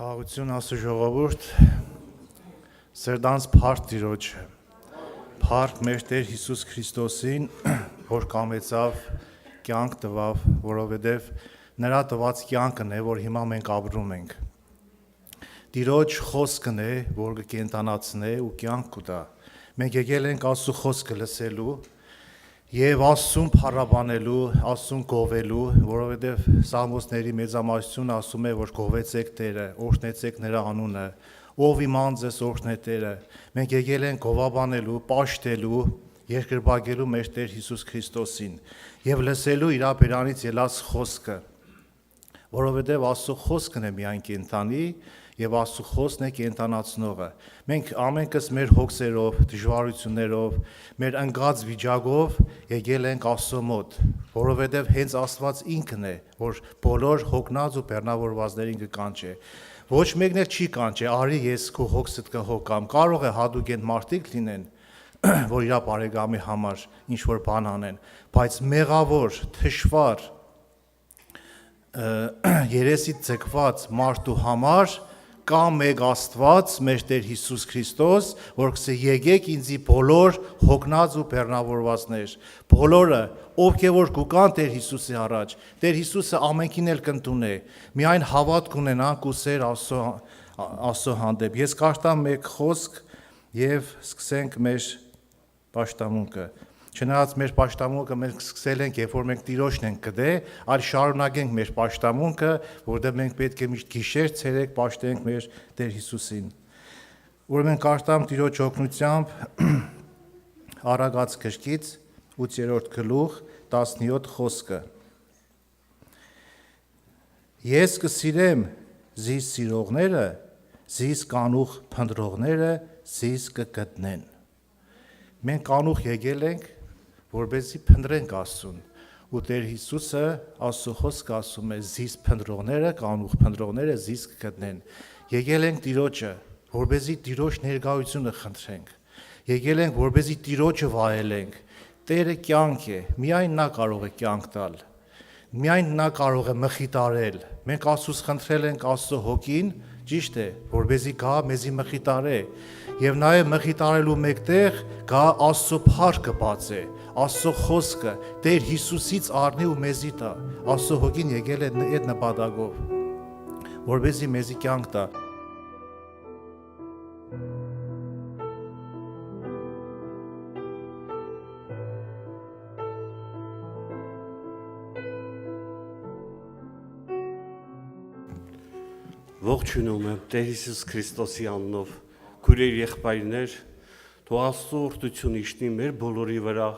Խաղաղություն Աստծո ժողովուրդ, սերդանց փառք Տիրոջը, փառք մեր Տեր Հիսուս Քրիստոսին, որ կամեցավ, կյանք տվավ, որովհետև նրա տված կյանքն է, որ հիմա մենք ապրում ենք։ Տիրոջ խոսքն է, որ կկենդանացնե ու կյանք կտա։ Մենք եկել ենք Աստծո խոսքը լսելու եւ Աստծուն փառաբանելու, Աստծուն գովելու, որովհետեւ Սաղմոսների մեծամասնությունը ասում է, որ գովեցեք Տերը, օրհնեցեք նրա անունը, ով իման ձեզ օրհնե Տերը։ Մենք եկել ենք գովաբանելու, պաշտելու, երկրպագելու մեր Տեր Հիսուս Քրիստոսին եւ լսելու իր բերանից ելած խոսքը, որովհետեւ Աստծո խոսքն է միայն կենդանի եւ Աստծո խոսքն է կենդանացնողը։ Մենք ամենքս մեր հոգսերով, դժվարություններով, մեր ընկած վիճակով եկել ենք Աստծո մոտ, որովհետեւ հենց Աստված ինքն է, որ բոլոր հոգնած ու բեռնավորվածներին կկանչի։ Ոչ մեկն էլ չի կանչի, արի ես քո հոգսդ կհոգամ։ Կարող է հատուկ են մարդիկ լինեն, որ իր բարեկամի համար ինչ որ բան անեն, բայց մեղավոր, թշվար, երեսի ձգված մարդու համար կա մեկ Աստված, մեր Տեր Հիսուս Քրիստոս, որ կսե եկեք ինձի բոլոր հոգնած ու բեռնավորվածներ, բոլորը, ովքեր որ կուկան Տեր Հիսուսի առաջ, Տեր Հիսուսը ամենքին էլ կընդունե, միայն հավատք ունենանք ու սեր Աստծո հանդեպ։ Ես կարդամ մեկ խոսք եւ սկսենք մեր պաշտամունքը։ Չնայած մեր պաշտամունքը մենք սկսել ենք, երբ որ մենք Տիրոջն ենք գտե, այլ շարունակենք մեր պաշտամունքը, որտեղ մենք պետք է միշտ գիշեր ցերեկ պաշտենք մեր Տեր Հիսուսին։ Ուրեմն կարդամ Տիրոջ օգնությամբ Արագած գրքից 8-րդ գլուխ 17 խոսքը։ Ես կսիրեմ զիս սիրողները, զիս կանուխ փնտրողները զիս կգտնեն։ Մենք կանուխ եկել ենք, որպեսզի փնտրենք Աստծուն, ու Տեր Հիսուսը Աստծո խոսքը ասում է զիս փնտրողները, կանուխ փնտրողները զիս կգտնեն։ Եկել ենք Տիրոջը, որպեսզի Տիրոջ ներկայությունը խնդրենք։ Եկել ենք, որպեսզի Տիրոջը վայելենք։ Տերը կյանք է, միայն նա կարող է կյանք տալ։ Միայն նա կարող է մխիտարել։ Մենք Աստծուց խնդրել ենք Աստծո հոգին, ճիշտ է, որպեսզի գա մեզի մխիտարե։ Եվ նաև մխիտարելու մեկտեղ գա Աստծո փառքը բացե, Աստծո խոսքը Տեր Հիսուսից առնի ու մեզի տա։ Աստծո հոգին եկել է այդ նպատակով, որպեսզի մեզի կյանք տա։ Ողջունում եմ Տեր Հիսուս Քրիստոսի անունով, քույրեր եղբայրներ, թող Աստծո օրհնությունը իջնի մեր բոլորի վրա,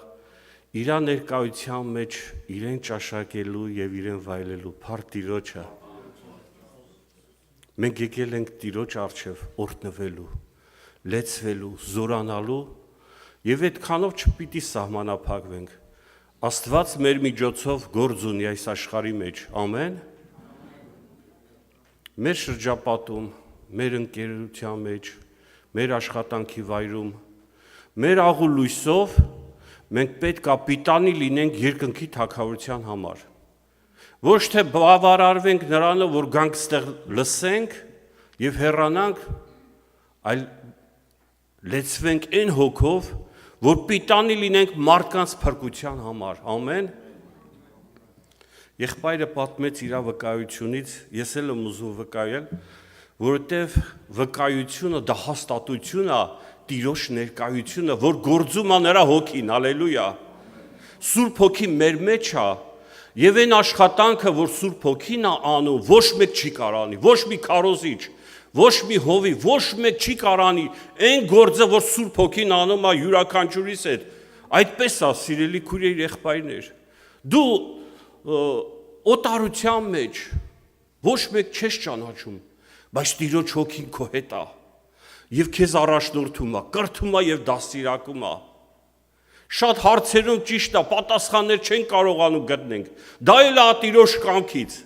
իր ներկայության մեջ իրեն ճաշակելու եւ իրեն վայելելու փառք Տիրոջը։ Մենք եկել ենք Տիրոջ առջև օրհնվելու, լեցվելու, զորանալու եւ այդքանով չպիտի սահմանափակվենք։ Աստված մեր միջոցով գործ ունի այս աշխարհի մեջ։ Ամեն։ Մեր շրջապատում, մեր ընկերության մեջ, մեր աշխատանքի վայրում, մեր աղու լույսով մենք պետք է պիտանի լինենք երկնքի թագավորության համար։ Ոչ թե բավարարվենք նրանով, որ գանք ստեղ լսենք եւ հեռանանք, այլ լեցվենք այն հոգով, որ պիտանի լինենք մարդկանց փրկության համար։ Ամեն։ Եղբայրը պատմեց իր վկայությունից, ես էլ եմ ուզում վկայել, որովհետև վկայությունը դա հաստատություն է, Տիրոջ ներկայությունը, որ գործում է նրա հոգին, հալելույա։ Սուրբ հոգի մեր մեջ է, եւ այն աշխատանքը, որ Սուրբ հոգին է անում, ոչ մեկ չի կարանի, ոչ մի քարոզիչ, ոչ մի հովի, ոչ մեկ չի կարանի այն գործը, որ Սուրբ հոգին անում է յուրաքանչյուրիս հետ։ Այդպես է, սիրելի քույրեր, եղբայրներ։ Դու օտարության մեջ ոչ մեկ չես ճանաչում, բայց Տիրոջ հոգին քո հետ է եւ քեզ առաջնորդում է, կրթում է եւ դաստիարակում է։ Շատ հարցերում ճիշտ է, պատասխաններ չեն կարողանում գտնենք։ Դա էլ է Տիրոջ կամքից։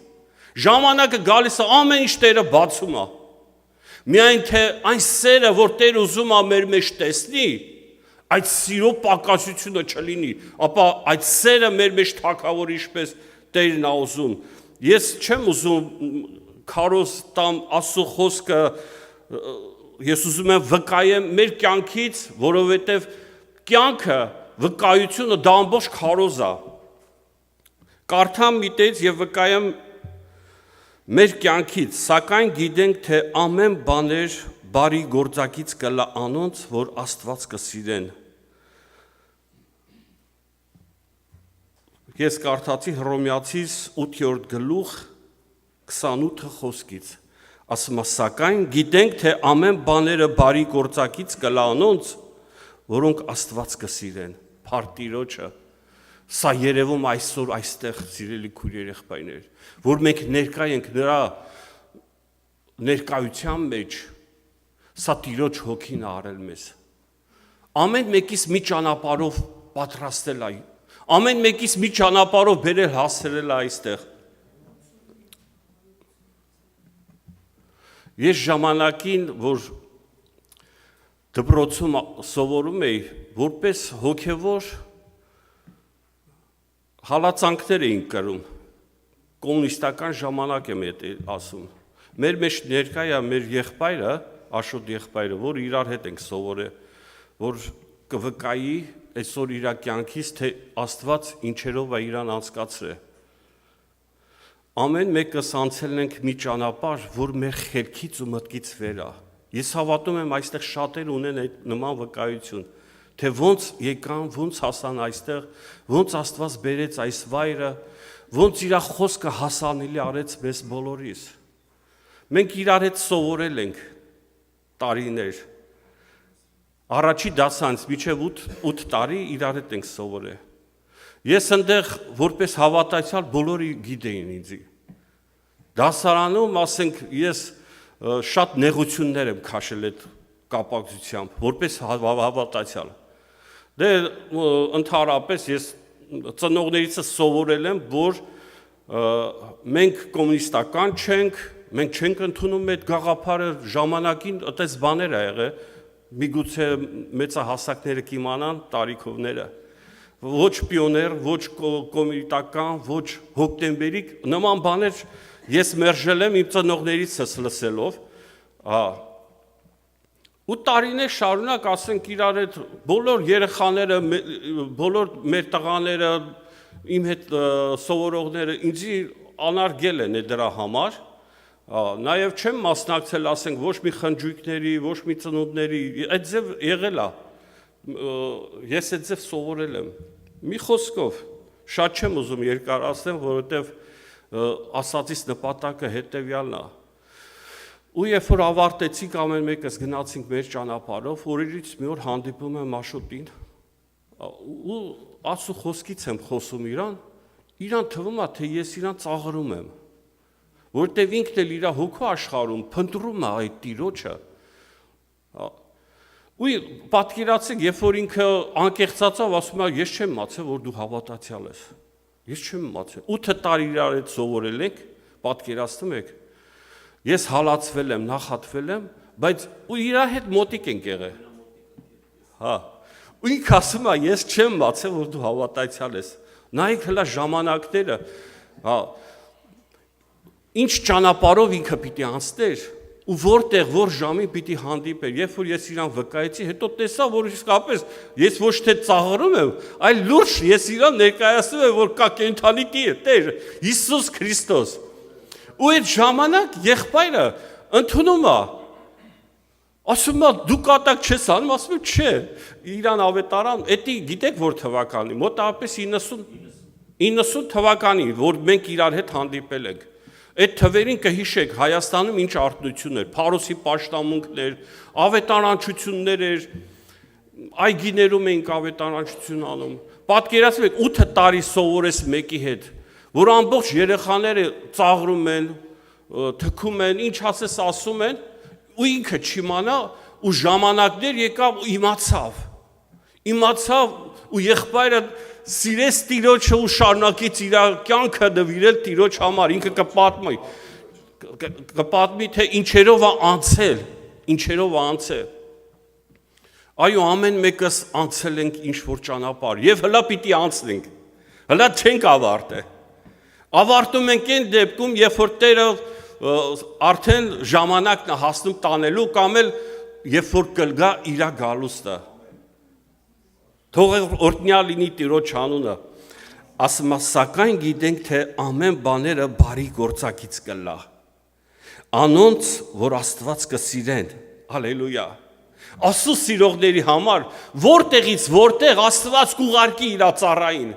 Ժամանակը գալիս է, ամեն ինչ Տերը բացում է։ Միայն թե այն սերը, որ Տերը ուզում է մեր մեջ տեսնի, այդ սիրո պակասությունը չլինի, ապա այդ սերը մեր մեջ թագավոր ինչպես Տերն է ուզում։ Ես չեմ ուզում քարոզ տամ Աստծո խոսքը ես ուզում եմ վկայեմ մեր կյանքից, որովհետև կյանքը, վկայությունը դա ամբողջ քարոզ է։ Կարդամ մի տեղ եւ վկայեմ մեր կյանքից, սակայն գիտենք, թե ամեն բաներ բարի գործակից կլա անոնց, որ Աստված կսիրեն։ Ես կարդացի Հռոմեացիս 8-րդ գլուխ 28 խոսքից։ Ասում է, սակայն գիտենք, թե ամեն բաները բարի գործակից կլա անոնց, որոնք Աստված կսիրեն։ Փառք Տիրոջը։ Սա երևում այսօր այստեղ սիրելի քույր երեխայներ, որ մենք ներկա ենք նրա ներկայության մեջ, սա Տիրոջ հոգին է արել մեզ։ Ամեն մեկից մի ճանապարհով պատրաստել է, ամեն մեկից մի ճանապարհով բերել հասցրել է այստեղ։ Ես ժամանակին, որ դպրոցում սովորում էի, որպես հոգևոր հալածանքներ էին կրում, կոմունիստական ժամանակ եմ ասում, մեր մեջ ներկա է մեր եղբայրը, Աշոտ եղբայրը, որ իրար հետ ենք սովորել, որ կվկայի այսօր իր կյանքից, թե Աստված ինչերով է իրան անցկացրել։ Ամեն մեկս անցել ենք մի ճանապարհ, որ մեր խելքից ու մտքից վեր է։ Ես հավատում եմ այստեղ շատեր ունեն այդ նման վկայություն, թե ոնց եկան, ոնց հասան այստեղ, ոնց Աստված բերեց այս վայրը, ոնց իր խոսքը հասանելի արեց մեզ բոլորիս։ Մենք իրար հետ սովորել ենք տարիներ։ Առաջի դասանց մինչև 8 տարի իրար հետ ենք սովորել։ Ես այնտեղ որպես հավատացյալ բոլորը գիտեին ինձ։ Դասարանում, ասենք, ես շատ նեղություններ եմ քաշել այդ կապակցությամբ, որպես հավատացյալ։ Դե ընդհանրապես ես ծնողներիցս սովորել եմ, որ մենք կոմունիստական չենք, մենք չենք ընդունում այդ գաղափարը, ժամանակին այդպես բաներ ա եղել, միգուցե մեծահասակները կիմանան տարիքովները, ոչ պիոներ, ոչ կոմունիտական, ոչ հոկտեմբերիկ, նման բաներ ես մերժել եմ իմ ծնողներիցս լսելով, ու տարիներ շարունակ ասենք իրար հետ բոլոր երեխաները, բոլոր մեր տղաները, իմ հետ սովորողները ինձի անարգել են դրա համար, նաև չեմ մասնակցել, ասենք, ոչ մի խնջույքների, ոչ մի ծնունդների, այդ ձև եղել է, ես այդ ձև սովորել եմ։ Մի խոսքով, շատ չեմ ուզում երկարացնել, որովհետև ասածից նպատակը հետևյալն է։ Ու երբ որ ավարտեցինք, ամեն մեկս գնացինք մեր ճանապարհով, օրերից մի օր հանդիպում եմ Աշոտին, ու Աստծո խոսքից եմ խոսում իրան թվում է, թե ես իրան ծաղրում եմ, որտեվ ինքն էլ իր հոգու աշխարհում փնտրում է այդ Տիրոջը։ Ու պատկերացեք, երբ որ ինքը անկեղծացավ, ասում է, ես չեմ մացել, որ դու հավատացյալ ես։ Ես չեմ մացել։ 8 տարի իրար հետ սովորել ենք, պատկերացնում եք։ Ես հալածվել եմ, նախատվել եմ, բայց ու իր հետ մոտիկ ենք եղել։ Հա։ Ու ինքը ասում է, ես չեմ մացել, որ դու հավատացյալ ես։ Նայեք հլա ժամանակները, հա, ինչ ճանապարհով ինքը պիտի անցներ, ու որտեղ որ ժամին պիտի հանդիպեր, երբ որ ես իրան վկայեցի, հետո տեսա, որ իսկապես ես ոչ թե ծաղրում եմ, այլ լուրջ ես իրան ներկայացնում եմ, որ կա կենդանի Տեր, Հիսուս Քրիստոս։ Ու այդ ժամանակ եղբայրը ընդունում է, ասում է դու կատակ չես անում, ասում եմ չէ, իրան ավետարան, էդի գիտեք որ թվականի, մոտավորապես 90 թվականին, որ մենք իրար հետ հանդիպել ենք։ Այդ թվերին կհիշեք Հայաստանում ինչ արթնություն էր, Փարոսի պաշտամունքներ, ավետարանչություններ էր, այգիներում էինք ավետարանչություն անում։ Պատկերացրեք 8 տարի սովորես մեկի հետ, որ ամբողջ երեխաները ծաղրում են, թքում են, ինչ ասես ասում են, ու ինքը չիմանա, ու ժամանակներ եկավ ու իմացավ ու եղբայրը սիրեց Տիրոջը ու շարունակեց իր կյանքը նվիրել Տիրոջ համար, ինքը կպատմի, թե ինչերով է անցել։ Այո, ամեն մեկս անցել ենք ինչ-որ ճանապարհ, եւ հլա պիտի անցնենք, հլա չենք ավարտել։ Ավարտում ենք այն դեպքում, երբ որ Տերը արդեն ժամանակն է հասնում տանելու կամ էլ երբ որ կլգա իր գալուստը։ Թող օրհնյալ լինի Տիրոջ անունը։ Ասում է, սակայն գիտենք, թե ամեն բաները բարի գործակից կլա։ Անոնց, որ Աստված կսիրեն, հալելույա։ Աստծո սիրողների համար, որտեղից որտեղ Աստված կուղարկի իր ծառային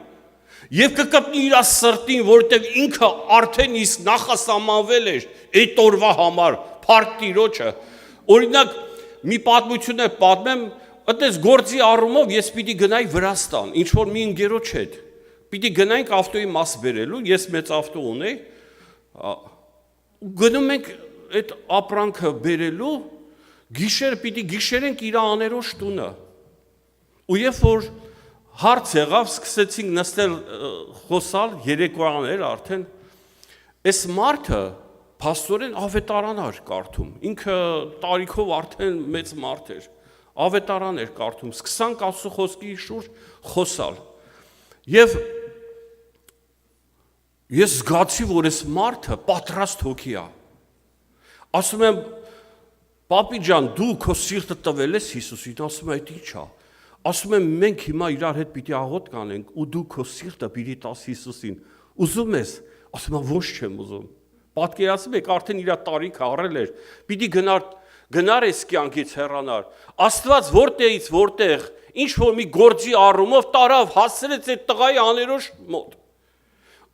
եւ կկպնի իր սրտին, որտեղ ինքը արդեն իսկ նախասահմանվել էր այդ օրվա համար, փառք Տիրոջը։ Օրինակ, մի պատմություն է պատմեմ, այդպես գործի առումով ես պիտի գնայի Վրաստան, ինչ որ մի ընկերոջ հետ։ Պիտի գնայինք ավտոյի մաս բերելու, ես մեծ ավտո ունեի, գնում ենք այդ ապրանքը բերելու, պիտի գիշերենք իր աներոջ տունը։ Ու երբ որ հարց եղավ, սկսեցինք նստել խոսալ, երեկոյան էր արդեն, այս մարդը փաստորեն ավետարան էր կարդում, ինքը տարիքով արդեն մեծ մարդ էր, ավետարան էր կարդում, սկսանք Աստծո խոսքի շուրջ խոսալ։ Եվ ես զգացի, որ այս մարդը պատրաստ հոգի է։ Ասում եմ, պապի ջան, դու քո սիրտը տվել ես Հիսուսին, ասում եմ, այդ ինչ է։ Ասում եմ, մենք հիմա իրար հետ պիտի աղոտ կանենք ու դու քո սիրտը պիտի տաս Հիսուսին։ Ուզում ես։ Ասում եմ, ոչ չեմ ուզում։ Պատկերացնում եք, արդեն իր տարիքը առել էր, պիտի գնար այս կյանքից հեռանար։ Աստված որտեղից որտեղ ինչ որ մի գործի առումով տարավ հասցրեց այդ տղայի աներոջ մոտ։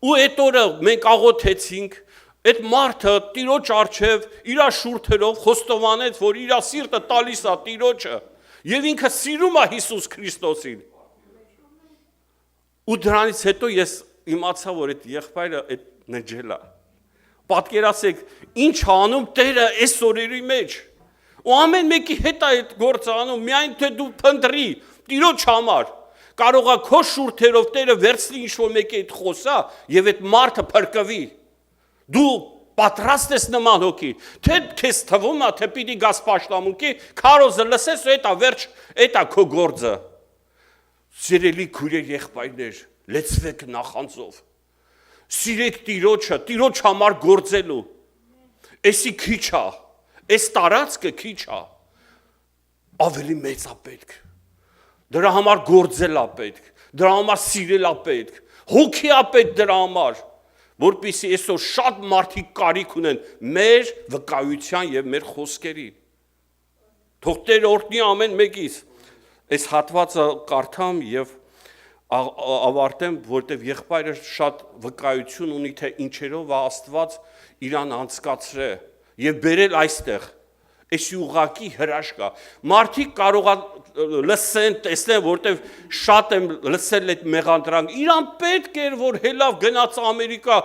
Ու այդ օրը մենք աղոթեցինք, այդ մարդը Տիրոջ առջև իր շուրթերով խոստովանեց, որ իր սիրտը տալիս է Տիրոջը եւ ինքը սիրում է Հիսուս Քրիստոսին։ Ու դրանից հետո ես իմացա, որ այդ եղբայրը այդ նջել է։ Պատկերացեք, ինչ անում Տերը այս օրերի մեջ։ Ու ամեն մեկի հետ է այդ գործը անում, միայն թե դու փնտրի Տիրոջ համար։ Կարող է քո շուրթերով Տերը վերցնի ինչ-որ մեկի հետ խոսա եւ այդ մարդը փրկվի։ Դու պատրաստ ես նման հոգի, թե քեզ թվում է, թե պիտի գաս պաշտամունքի, քարոզը լսես ու էտա վերջ, էտա քո գործը։ Սիրելի քույրեր, եղբայրներ, լեցվեք նախանձով։ Սիրեք Տիրոջը, Տիրոջ համար գործելու։ Էսի քիչ է, այս տարածքը քիչ է։ Ավելի մեծ է պետք։ Դրա համար գործել է պետք, դրա համար սիրել է պետք, հոգի է պետք դրա համար, որպեսզի այսօր շատ մարդիկ կարիք ունեն մեր վկայության եւ մեր խոսքերի։ Թող Տերը օրհնի ամեն մեկից։ Այս հատվածը կարդամ եւ ավարտեմ, որտեվ եղբայրը շատ վկայություն ունի, թե ինչերով է Աստված իրան անցկացրել եւ բերել այստեղ։ Էսի ուղակի հրաշք է։ Մարդիկ կարող են լսեն, տեսնեն, որտեվ շատ եմ լսել այդ մեղանդրանք։ Իրան պետք էր, որ հելավ գնաց Ամերիկա,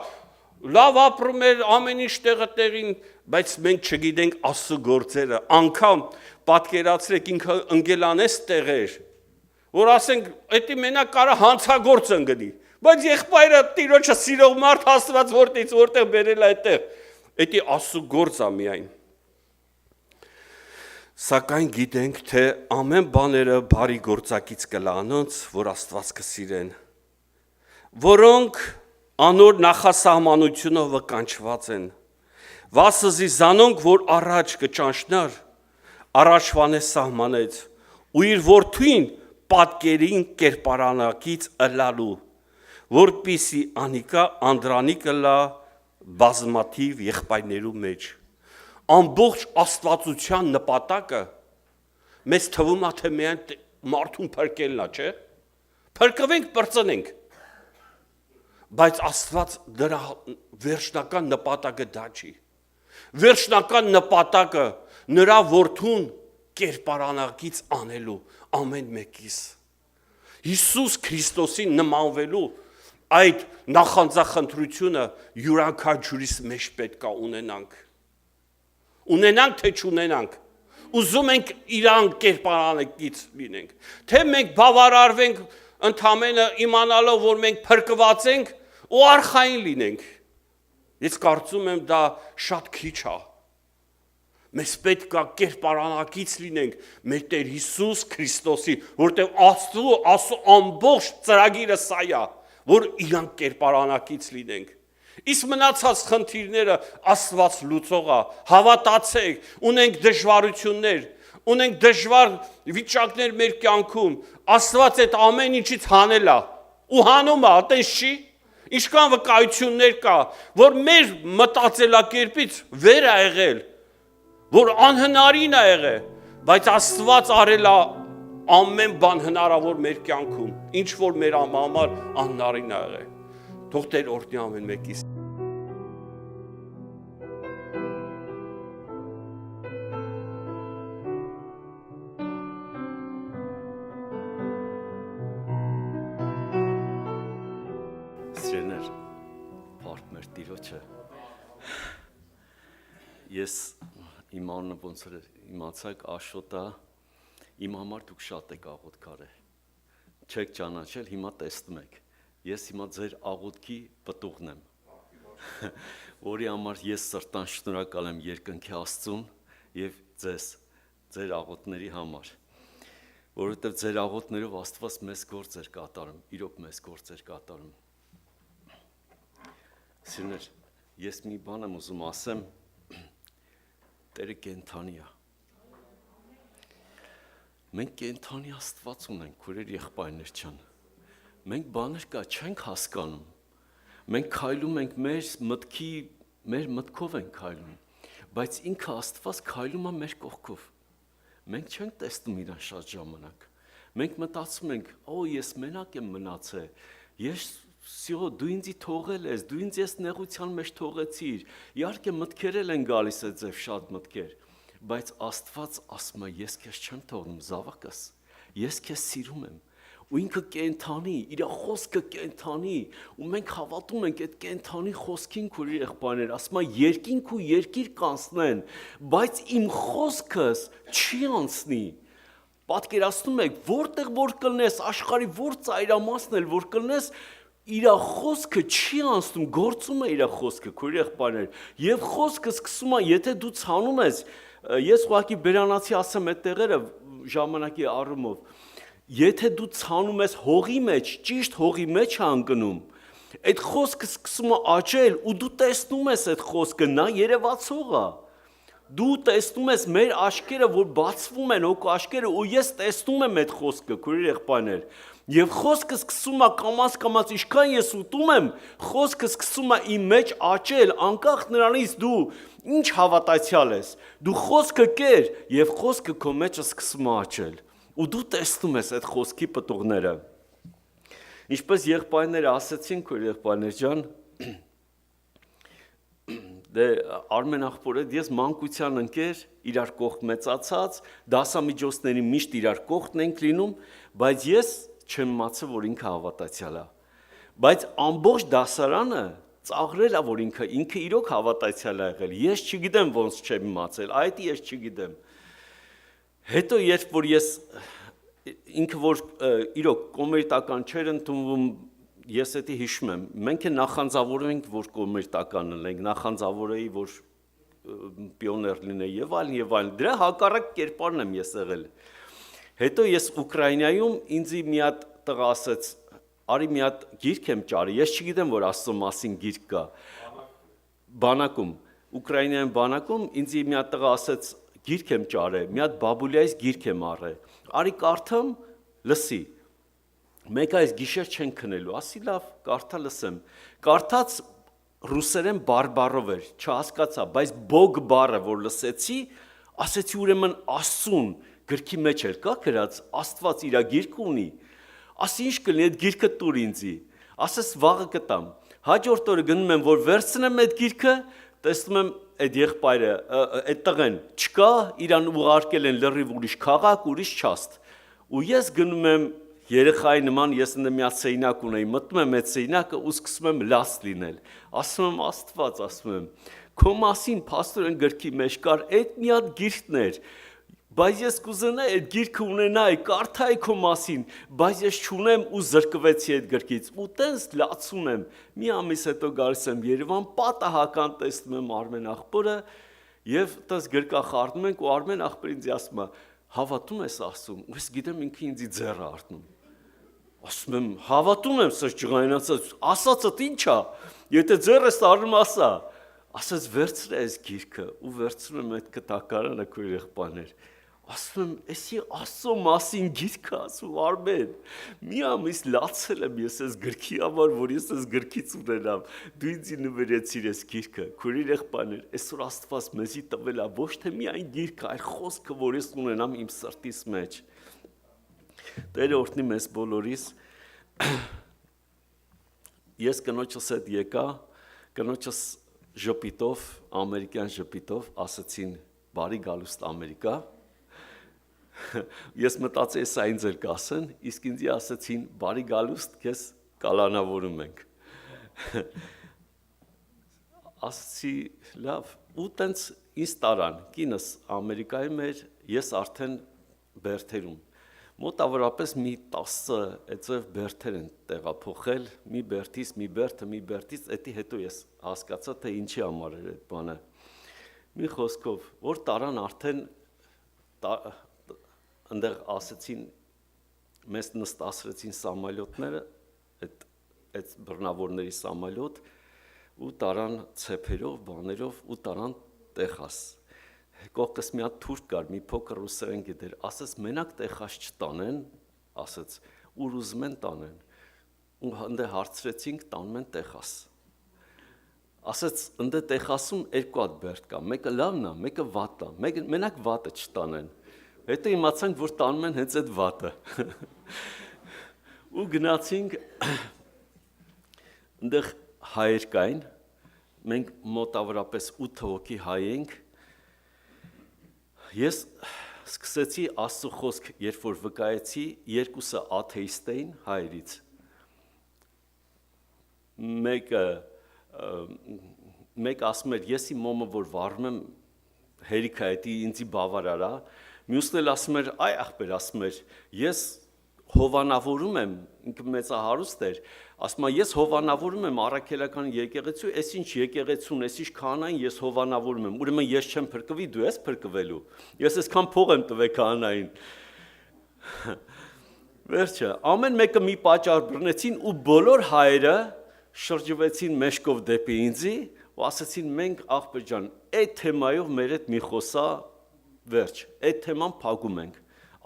լավ ապրում էր, ամեն ինչ տեղը տեղին, բայց մենք չգիտենք Աստծո գործերը։ Անգամ պատկերացրեք, ինքը ընկելանես տեղեր, որ ասենք, էդի մենակ կարա հանցագործ ընկնի, բայց եղբայրը Տիրոջը սիրող մարդ Աստված որտեղից որտեղ բերել է այդտեղ։ Էդի Աստծո գործ է միայն։ Սակայն գիտենք, թե ամեն բաները բարի գործակից կլա անոնց, որ Աստված կսիրեն, որոնք անոր նախասահմանությունով վկանչված են, վասզի զանոնք, որ առաջ կճանչնար, առաջվան է սահմանեց, ու իր որդույն պատկերին կերպարանակից ըլալու, որպիսի անիկա անդրանիկը լա բազմաթիվ եղբայրներու մեջ։ Ամբողջ աստվածության նպատակը մեզ թվում է, թե միայն մարդուն փրկելն է, չէ՞։ Փրկվենք, բրծնենք։ Բայց Աստված դրա վերջնական նպատակը դա չի։ Վերջնական նպատակը նրա որդուն կերպարանակից անելու ամեն մեկիս։ Հիսուս Քրիստոսին նմանվելու այդ նախանձախնդրությունը յուրաքանչյուրիս մեջ պետք է ունենանք։ Ունենանք, թե չունենանք, ուզում ենք իրան կերպարանքից լինենք, թե մենք բավարարվենք ընդամենը իմանալով, որ մենք փրկված ենք ու արխային լինենք, ես կարծում եմ դա շատ քիչ է, մեզ պետք է կերպարանակից լինենք մեր Տեր Հիսուս Քրիստոսի, որտեղ Աստծո ամբողջ ծրագիրը սա է, որ իրան կերպարանակից լինենք, Իսկ մնացած խնդիրները Աստված լուծող է, հավատացեք, ունենք դժվարություններ, ունենք դժվար վիճակներ մեր կյանքում, Աստված այդ ամեն ինչից հանել է, ու հանում է, այտենց չի, ինչքան վկայություններ կա, որ մեր մտածելակերպից վեր է եղել, որ անհնարին է եղել, բայց Աստված արել է ամեն բան հնարավոր մեր կյանքում, ինչ որ մեր համար անհնարին է եղել, թող Տեր օրհնի ամեն մեկիս։ Սիրեներ, բարդ մեր Տիրոջը, ես իմ անունը ոնց որ իմացակ Աշոտա, իմ համար դուք շատ եք աղոթք արել, չեք ճանաչել, հիմա տեսնում եք, ես հիմա ձեր աղոթքի պտուղն եմ, որի համար ես սրտան շնորհակալ եմ երկնքի Աստծուն և ձեզ, ձեր աղոթքների համար, որովհետև ձեր աղոթքներով Աստված մեծ գործեր կատարում, իրոք մեծ գործեր կատարում։ Սիրներ, ես մի բան եմ ուզում ասեմ, Տերը կենդանի է։ Մենք կենդանի Աստված ունենք, քուրեր եղբայրներ ջան։ Մենք բաներ կա չենք հասկանում։ Մենք քայլում ենք մեր մտքով ենք քայլում, բայց ինքը Աստված քայլում է մեր կողքով։ Մենք չենք տեսնում իրան շատ ժամանակ։ Մենք մտածում ենք, ես մենակ եմ մնացել։ Դու ինձի թողել ես, դու ինձ ես նեղության մեջ թողեցիր, իհարկե մտքերել են գալիս է ձև շատ մտքեր, բայց Աստված ասում է, ես քեզ չեմ թողնում, զավակս, ես քեզ սիրում եմ, ու ինքը կենդանի, իր խոսքը կենդանի, ու մենք հավատում ենք այդ կենդանի խոսքին քուրի եղբայրներ, ասում է երկինք ու երկիր կանցնեն, բայց իմ խոսքս չի անցնի։ Պատկերացնում եք, որտեղ որ կլնես, աշխարհի որ ծայրամասն էլ որ կլնես, իր խոսքը չի անցնում, գործում է իր խոսքը, քույր եղբայրներ, եւ խոսքը սկսում է, եթե դու ցանում ես, ես ուղղակի բերանացի ասեմ այդ տեղերը ժամանակի առումով, եթե դու ցանում ես հողի մեջ, ճիշտ հողի մեջ է ընկնում, այդ խոսքը սկսում է աճել ու դու տեսնում ես այդ խոսքը, նա երևացող է։ Դու տեսնում ես մեր աչքերը, որ բացվում են հոգու աչքերը, ու ես տեսնում եմ այդ խոսքը, քույր եղբայրներ, եւ խոսքը սկսում է կամաց ինչքան ես ուտում եմ, խոսքը սկսում է իմ մեջ աճել, անկախ նրանից դու ինչ հավատացյալ ես, դու խոսքը կեր եւ խոսքը քո մեջը սկսում է աճել, ու դու տեսնում ես այդ խոսքի պտուղները։ Ինչպես եղբայրները ասեցին, քույր եղբայրներ ջան, դե Արմեն աղբորը ես մանկության ընկեր, իրար կողք մեծացած, դասամիջոցների միշտ իրար կողքն ենք լինում, բայց ես չեմ իմացել, որ ինքը հավատացյալ է, բայց ամբողջ դասարանը ծաղրել է, որ ինքը իրոք հավատացյալ է եղել, ես չգիտեմ ոնց չեմ իմացել, այդ ես չգիտեմ, հետո երբ որ ես, ինքը որ իրոք կոմերտական չեր ընդունվում, ես էդի հիշում եմ, մենք նախանձավորում ենք, որ կոմերտական լինենք, նախանձավորեի, որ պիոներ լինեի եւ այլն, դրա հակառակ կերպարն եմ ես եղել։ Հետո ես Ուկրաինայում ինձ մի հատ տղա ասեց, արի մի հատ գիրք եմ ճարի, ես չգիտեմ, որ Աստծո մասին գիրք կա։ Բանակում, Ուկրաինայում բանակում ինձ մի հատ տղա ասեց, գիրք եմ ճարել, մի հատ Բաբուլիայից գիրք եմ առել։ Արի կարդամ, լսի։ Մեկ այս գիշեր չեն քնելու, ասի լավ, կարդա լսեմ։ Կարդաց ռուսերեն բարբառով էր, չհասկացա, բայց բոգ բառը, որ լսեցի, ասեցի ուրեմն Աստծուն գրքի մեջ էր կա գրած, Աստված իր գիրքը ունի։ Ասի ինչ կլինի, այդ գիրքը տուր ինձի։ Ասես վաղը կտամ։ Հաջորդ օրը գնում եմ, որ վերցնեմ այդ գիրքը, տեսնում եմ այդ եղբայրը, այդ տղեն չկա, իրան ուղարկել են լրիվ ուրիշ քաղաք, ուրիշ չաստ։ Ու ես գնում եմ երեխայի նման, ես մի հատ սեյնակ ունեի, մտնում եմ այդ սեյնակը ու սկսում եմ լաց լինել։ Ասում եմ Աստված, ասում եմ, քո մասին փաստորեն գրքի մեջ կար այդ մի հատ գիրքն էր, բայց ես կուզենայի այդ գիրքը ունենայի, կարդայի քո մասին, բայց ես չունեմ ու զրկվեցի այդ գրքից։ Ու տենց լացում եմ։ Մի ամիս հետո գալիս եմ Երևան, պատահական տեսնում եմ Արմեն աղբորը եւ տես գրկախառնում ենք ու Արմեն աղբորը ինձ ասում է. հավատում ես Աստծուն, ու ես գիտեմ ինքը ինձի ձեռը առնում։ Ասում եմ, հավատում եմ սա ջղայնացած, ասածդ ինչ է։ Եթե ձեռս արում ասա, ասած վերցրե այս գիրքը ու վերցնում եմ այդ կտակարանը քո եղբայրներ։ Ասում եմ, էսի Աստծո մասին գիրքը, ասում Արմեն։ Մի ամիս լացել եմ ես այս գրքի համար, որ ես այս գրքից ունենամ։ Դու ինձ նվիրեցիր այս գիրքը, քո եղբայրներ, այսօր Աստված մեզի տվել է ոչ թե միայն գիրքը, այլ խոսքը, որ ես ունենամ իմ սրտիս մեջ։ Տերը օրհնի մեզ բոլորիս։ Ես կնոջս հետ եկա, կնոջս ժպիտով, ամերիկյան ժպիտով, ասացին բարի գալուստ Ամերիկա։ Ես մտածեցի սա ինձ էլ կասեն, իսկ ինձ ասացին բարի գալուստ, քեզ կալանավորում ենք։ Ասացի լավ, ու տենց ինձ տարան, կինս Ամերիկայում էր, ես արդեն Բերթերում։ Մոտավորապես մի 10 այդպես բերթեր են տեղափոխել, մի բերթից, մի բերթից, էդի հետո ես հասկացա, թե ինչի համար էր այդ բանը։ Մի խոսքով, որ տարան արդեն այնտեղ ասեցին, մեզ նստացրեցին սամալյոտները, այդ բռնավորների սամալյոտ, ու տարան ցեփերով, բաներով, ու տարան Տեխաս։ Կողքս մի հատ թուրք կար, մի փոքր ռուսերեն գիտեր, ասաց մենակ Տեխաս չտանեն, ասաց ուր ուզում են տանեն, ու հանդե հարցրեցինք տանում են Տեխաս։ Ասաց ընդ Տեխասում երկու հատ բերդ կա, մեկը լավն է, մեկը վատն է, մենակ վատը չտանեն։ Հետո իմացանք, որ տանում են հենց այդ վատը։ Ու գնացինք այնտեղ հայեր կային, մենք մոտավորապես 8 հոգի հայ ենք։ Ես սկսեցի Աստծո խոսք, երբ որ վկայեցի, երկուսը աթեիստ էին հայերից։ Մեկ ասում էր, ես իմ մոմը որ վառում եմ հերիքա էդի ինձի բավարար է, մյուսն էլ ասում էր, այ ախպեր, ասում էր, ես հովանավորում եմ, ինքը մեծահարուստ էր, ասում է, ես հովանավորում եմ առաքելական եկեղեցու, այս ինչ եկեղեցուն, այս ինչ քահանային ես հովանավորում եմ, ուրեմն ես չեմ փրկվի, դու ես փրկվելու, ես այսքան փող եմ տվել քահանային։ Վերջը, ամեն մեկը մի պատճառ բռնեցին ու բոլոր հայերը շրջվեցին մեջքով դեպի ինձի ու ասացին մենք ախպեր ջան, այդ թեմայով մեր հետ մի խոսա, վերջ, այդ թեման փակում ենք,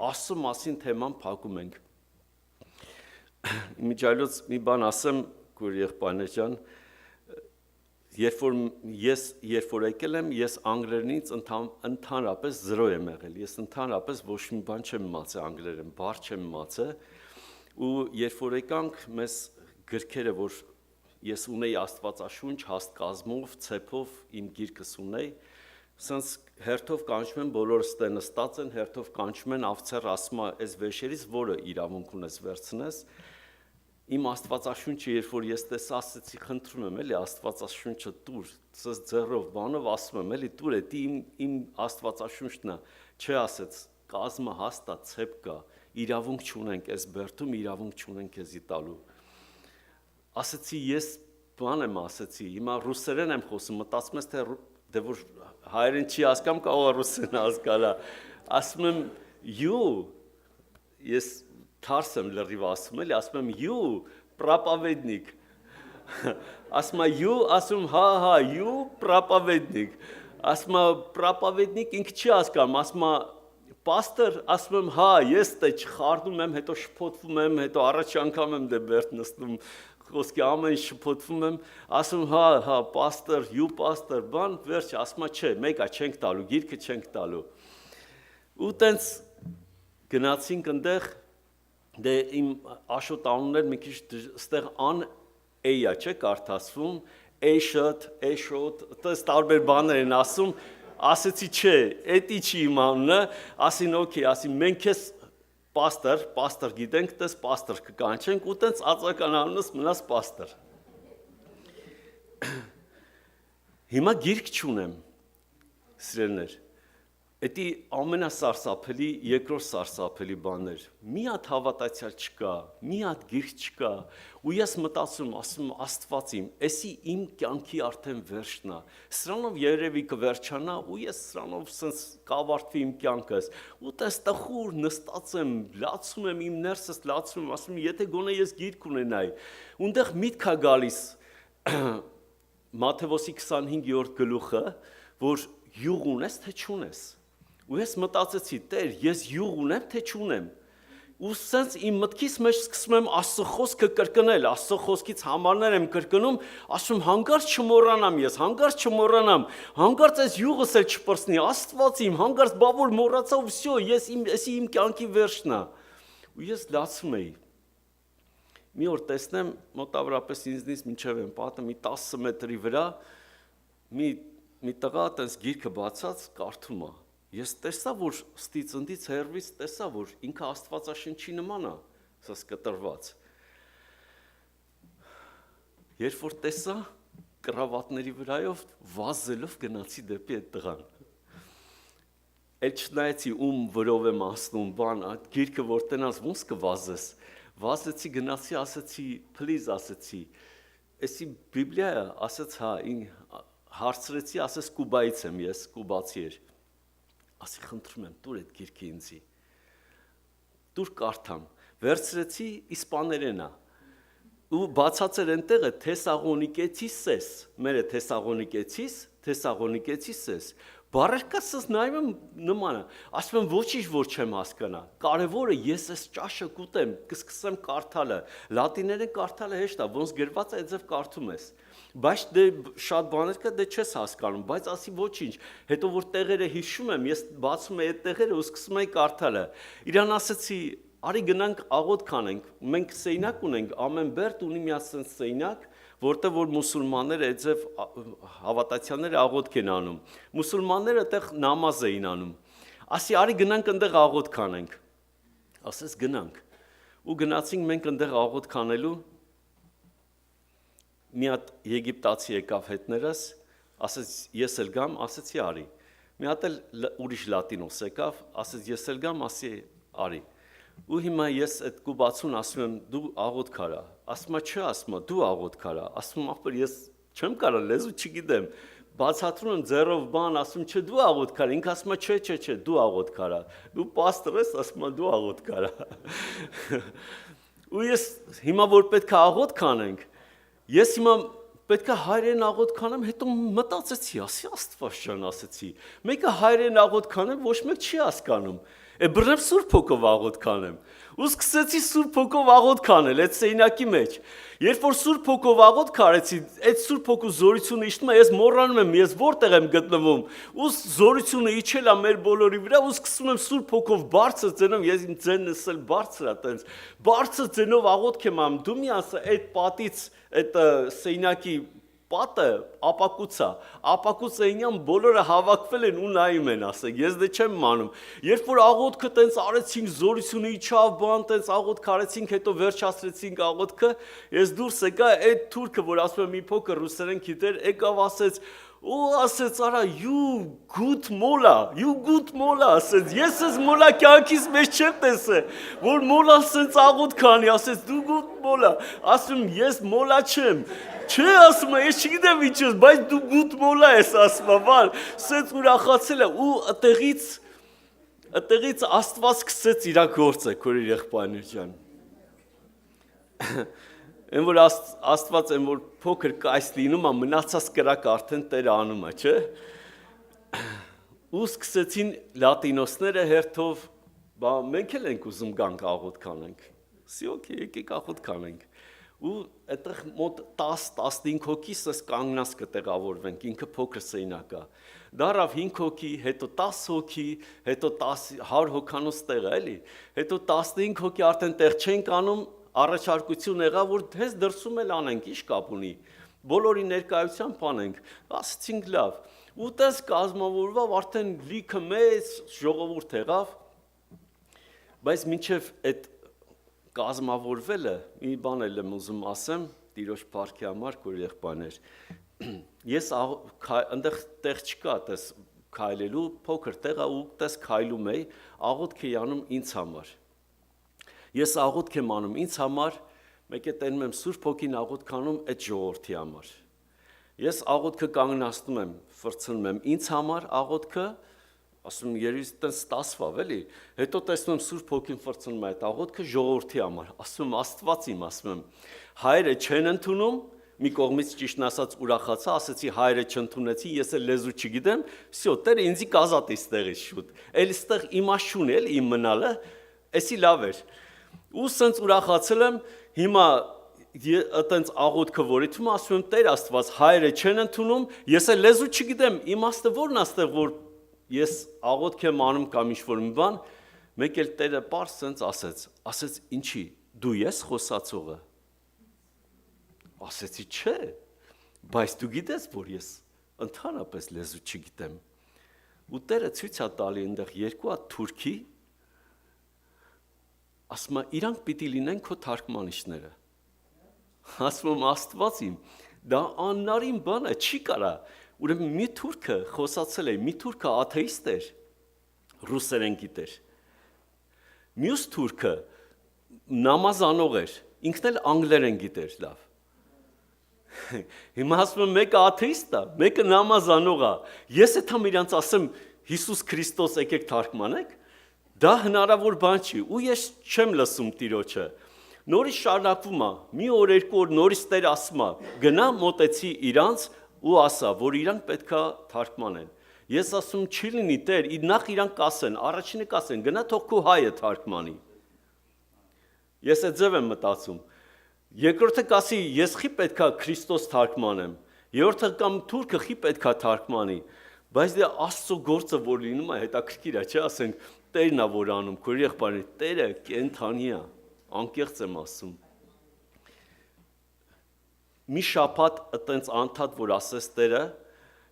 Աստծո մասին թեման փակում ենք։ Իմիջայլոց մի բան ասեմ, քույր եղբայրներ ջան, երբ որ եկել եմ, ես անգլերենից ընդհանրապես 0 եմ եղել, ես ընդհանրապես ոչ մի բան չեմ իմացել անգլերեն, բառ չեմ իմացել, ու երբ որ եկանք մեզ գրքերը, որ ես ունեի Աստվածաշունչ հաստկազմով, ցեփով իմ գիրկս ունեի, սենց հերթով կանչում են, բոլորս տե նստած են, հերթով կանչում են, ավցեր ասում է, այս վերջերից որը իրավունք ունես վերցնես, իմ Աստվածաշունչը, երբ որ ես տեսա, ասեցի, խնդրում եմ, էլի Աստվածաշունչը տուր, սենց ձեռով, բանով ասում եմ, էլի տուր, էդի իմ Աստվածաշունչն է, չէ ասեց, կազմը հաստա, ցեպ կա, իրավունք չունենք, այս բերդում իրավունք չունենք եզի տալու։ Ասեցի, ես բան եմ ասեցի, հիմա ռուսերեն եմ խոսում, մտածում ես, թե դե որ հայերեն չի հասկամ, կարող է ռուսերեն հասկանա, ասում եմ, ես թարս եմ լրիվ ասում էլի, ասում եմ, պրապավեդնիկ, ասում եմ, ասում հա, պրապավեդնիկ, ասում եմ, պրապավեդնիկ ինքը չի հասկանում, ասում եմ, պաստր, ասում եմ, հա, ես տե չխարդում եմ, հետո շփոթվում եմ, հետո առաջ անգամ եմ դե բերդ նստում, խոսքի ամեն շփոթվում եմ, ասում հա, պաստր, պաստր, բան, վերջ, ասում եմ, չէ, մեկա չենք տալու, գիրքը չենք տալու։ Ու տենց գնացինք ընդեղ, դե իմ Աշոտ անուններ մի քիչ ստեղ ան էյա չէ կարդացվում, էշոտ, տես տարբեր բաներ են ասում, ասեցի չէ, էդի չի իմ անունը, ասին օքեյ, ասին մենք ես պաստր գիտենք, տես պաստր կկանչենք ու տենց ածական անունս մնաց պաստր։ Հիմա գիրք չունեմ, սիրելիներ, Էդի ամենասարսափելի երկրորդ սարսափելի բաներ։ Մի հատ հավատացյալ չկա, մի հատ գիրք չկա, ու ես մտածում, ասում Աստված իմ, էսի իմ կյանքի արդեն վերջն է։ Սրանով երևի կվերջանա, ու ես սրանով սենց կավարտվի իմ կյանքս։ Ու տես տխուր նստած եմ, լացում եմ իմ ներսս, լացում եմ, ասում եթե գոնե ես գիրք ունենայի։ Ունդեղ միտք է գալիս Մատթեոս 25-րդ գլուխը, որ յուղ ունես թե չունես։ Ու ես մտածեցի, Տեր, ես յուղ ունեմ թե չունեմ։ Ու սենց իմ մտքից մեջ սկսում եմ Աստծո խոսքը կրկնել, Աստծո խոսքից համարներ եմ կրկնում, ասում հանկարծ չմոռանամ ես, հանկարծ չմոռանամ, հանկարծ այս յուղս էլ չպրծնի, Աստված իմ, հանկարծ բա որ մոռացա ու վсё, էսի իմ կյանքի վերջն է։ Ու ես լացում էի։ Մի օր տեսնեմ, մոտավորապես ինձնից մինչև եմ պատը մի 10 մետրի վրա մի տղա տես գիրքը բացած կարդում է։ Ես տեսա, որ ստիծնդից հերվից տեսա, որ ինքը Աստվածաշնչի նման է, սա սկտրված։ Երբ որ տեսա, կրավատների վրայով վազելով գնացի դեպի այդ տղան։ Էլ չնայեցի ում վրով եմ ասնում, բան, այդ գիրքը որ տնած ոնց կվազես։ Վազեցի գնացի, ասեցի, please ասեցի։ Էսի Բիբլիա է, ասեց հա, հարցրեցի, ասես Կուբայից եմ ես, կուբացի էր։ Ասի խնդրում եմ, տուր այդ գիրքը ինձի։ Տուր կարդամ։ Վերցրեցի իսպաներեն է։ Ու բացած էր այնտեղը Թեսաղոնիկեցիս, մերը Թեսաղոնիկեցիս։ Բառերկասս նայում եմ նմանը, ասում եմ ոչինչ որ չեմ հասկանա։ Կարևորը ես այս ճաշը կուտեմ, կսկսեմ կարդալը։ Լատիներեն կարդալը հեշտ է, ոնց գրված է, այդպես կարդում ես։ Բայց դե շատ բաներ կա, դե չես հասկանում, բայց ասի ոչինչ։ Հետո որ տեղերը հիշում եմ, ես բացում եմ այդ տեղերը ու սկսում եմ կարդալը։ Իրան ասեցի, արի գնանք աղոթք անենք։ Մենք սեյնակ ունենք, ամեն բերդ ունի մի հատ սեյնակ, որտեղ որ մուսուլմանները այդպես հավատացյալները աղոթք են անում։ Մուսուլմանները այդտեղ նամազ էին անում։ Ասի արի գնանք այնտեղ աղոթք անենք։ Ասես գնանք։ Ու գնացինք մենք այնտեղ աղոթք անելու։ Մի հատ եգիպտացի եկավ հետներս, ասեց ես էլ գամ, ասեցի արի։ Մի հատ էլ ուրիշ լատինոս եկավ, ասեց ես էլ գամ, ասի արի։ Ու հիմա ես այդ կուբացուն ասում եմ դու աղոթք արա, ասում չէ, ասում դու աղոթք արա, ասում ապր ես չեմ կարող լեզու չգիտեմ, բացատրում եմ ձեռով բան, ասում չէ դու աղոթք արա, ինքը ասում չէ, դու աղոթք արա, դու պաստոր ես, ասում դու աղոթք արա։ Ու ես հիմա որ պետք է աղոթք անենք, ես հիմա պետք է հայրեն աղոթք անեմ, հետո մտածեցի, ասի Աստված ջան, ասեցի, մեկը հայրեն աղոթք անեմ, ոչ մեկ չի հասկանում։ Բռնեմ Սուրբ Հոգով աղոթք անեմ։ Ու սկսեցի Սուրբ Հոգով աղոթք անել այդ սեյնակի մեջ։ Երբ որ Սուրբ Հոգով աղոթք արեցի, այդ Սուրբ Հոգու զորությունը իջնում է, ես մոռանում եմ, ես որտեղ եմ գտնվում։ Ու զորությունը իջել է մեր բոլորի վրա, ու սկսում եմ Սուրբ Հոգով բարձր ձենով, ես իմ ձենս էլ բարձր է տենց։ Բարձր ձենով աղոթք եմ անում։ Դու մի ասա, այդ պատից, այդ սեյնակի պատը ապակուց այնյան բոլորը հավաքվել են ու նայում են, ասեք, ես դե չեմ մանում։ Երբ որ աղոթքը տենց արեցինք, զորությունը իջավ, բան տենց աղոթք արեցինք, հետո վերջացրեցինք աղոթքը, ես դուրս եկա, այդ թուրքը, որ ասում է մի փոքր ռուսերեն գիտեր, եկավ ասեց, ու ասեց, արա, you good mola, ասեց, ես ես մոլա կյանքից մեջ չեմ տեսել, որ մոլան սենց աղոթք անի, ասեց, դու good mola, ասում, ես մոլա չեմ, չէ, ասում է, ես չգիտեմ ինչ ես, բայց դու good mola ես, ասում է, բան, սենց ուրախացել է, ու ըտեղից Աստված սկսեց իրա գործը, քոր եղբայրներ ջան։ Այն որ Աստված այն որ փոքր կայս լինում է, մնացած կրակ արդեն Տերը անում է, չէ։ Ու սկսեցին լատինոսները հերթով, բա մենք էլ ենք ուզում գանք աղոթք անենք։ Սի օքեյ, եկեք աղոթք անենք։ Ու այդտեղ մոտ 10-15 հոգի սս կանգնած կտեղավորվենք, ինքը փոքր սեյնակ է։ Դարավ 5 հոգի, հետո 10 հոգի, հետո 100 հոգանոց տեղ է, էլի։ Հետո 15 հոգի արդեն տեղ չենք անում, առաջարկություն եղավ, որ հենց դրսում էլ անենք, ինչ կապ ունի, բոլորի ներկայությամբ անենք, ասեցինք լավ, ու տես կազմավորվավ, արդեն լիքը մեծ ժողովուրդ եղավ, բայց մինչև այդ կազմավորվելը, մի բան էլ եմ ուզում ասեմ, Տիրոջ փառքի համար, որ եղբայրներ, ես այնտեղ տեղ չկա, տես քայլելու փոքր տեղա ու տես քայլում էի, աղոթք էի անում ինձ համար։ Ես աղոթք եմ անում ինձ համար, մեկ է տենում եմ Սուրբ Հոգին աղոթք անում այդ ժողովրդի համար։ Ես աղոթքը կանգնացնում եմ, ֆրցնում եմ ինձ համար աղոթքը, ասում եմ երևի տես ստացվավ էլի, հետո տեսնում եմ Սուրբ Հոգին ֆրցնում է այդ աղոթքը ժողովրդի համար, ասում եմ Աստված իմ, ասում եմ հայրը չեն ընդունում, մի կողմից ճիշտն ասած ուրախացա, ասեցի հայրը չընդունեցի, ես էլ լեզու չգիտեմ, всё, Տերը ինձի կազատի ստեղից շուտ։ Էլ ստեղ իմաստ չունի էլ իմ մնալը, էսի լավ էր։ Ու սենց ուրախացել եմ, հիմա այտենց աղոթքը որի թվում ասում եմ Տեր Աստված, հայրը չեն ընդունում, ես էլ լեզու չգիտեմ, իմաստը որն է ստեղ որ ես աղոթք եմ անում կամ ինչ-որ մի բան, մեկ էլ Տերը պարզ սենց ասեց ինչի, դու ես խոսացողը։ Ասեցի չէ, բայց դու գիտես, որ ես ընդհանրապես լեզու չգիտեմ։ Ու Տերը ցույց է տալի այնտեղ երկու հատ թուրքի, ասում է իրանք պիտի լինեն քո թարգմանիչները։ Ասում եմ Աստված իմ, դա աննարին բան է, չի կարա։ Ուրեմն մի թուրքը խոսացել է, մի թուրքը աթեիստ էր, ռուսերեն գիտեր։ Մյուս թուրքը նամազանող էր, ինքն էլ անգլերեն գիտեր լավ։ Հիմա ասում եմ մեկը աթեիստ է, մեկը նամազանող է։ Ես եթե իրանց ասեմ Հիսուս Քրիստոս եկեք թարգմանեք, դա հնարավոր բան չի, ու ես չեմ լսում Տիրոջը։ Նորից շարունակվում է, մի օր երկու օր նորից Տեր ասում է, գնա մոտեցի իրանց ու ասա, որ իրանք պետքա թարգմանեն։ Ես ասում չի լինի Տեր, նախ իրանք կասեն, առաջինը կասեն, գնա թող քո հայը թարգմանի։ Ես այդ ձև եմ մտածում։ Երկրորդը կասի, ես խի պետքա Քրիստոս թարգմանեմ։ Երրորդը կամ թուրքը խի պետքա թարգմանի։ Բայց դե Աստծո գործը որ լինում է, հետաքրքիր է, չէ՞, ասենք Տերն է որ անում, քո եղբայրը, Տերը կենթանի է, անկեղծ եմ ասում։ Մի շաբաթ այտենց անդադ որ ասես Տերը,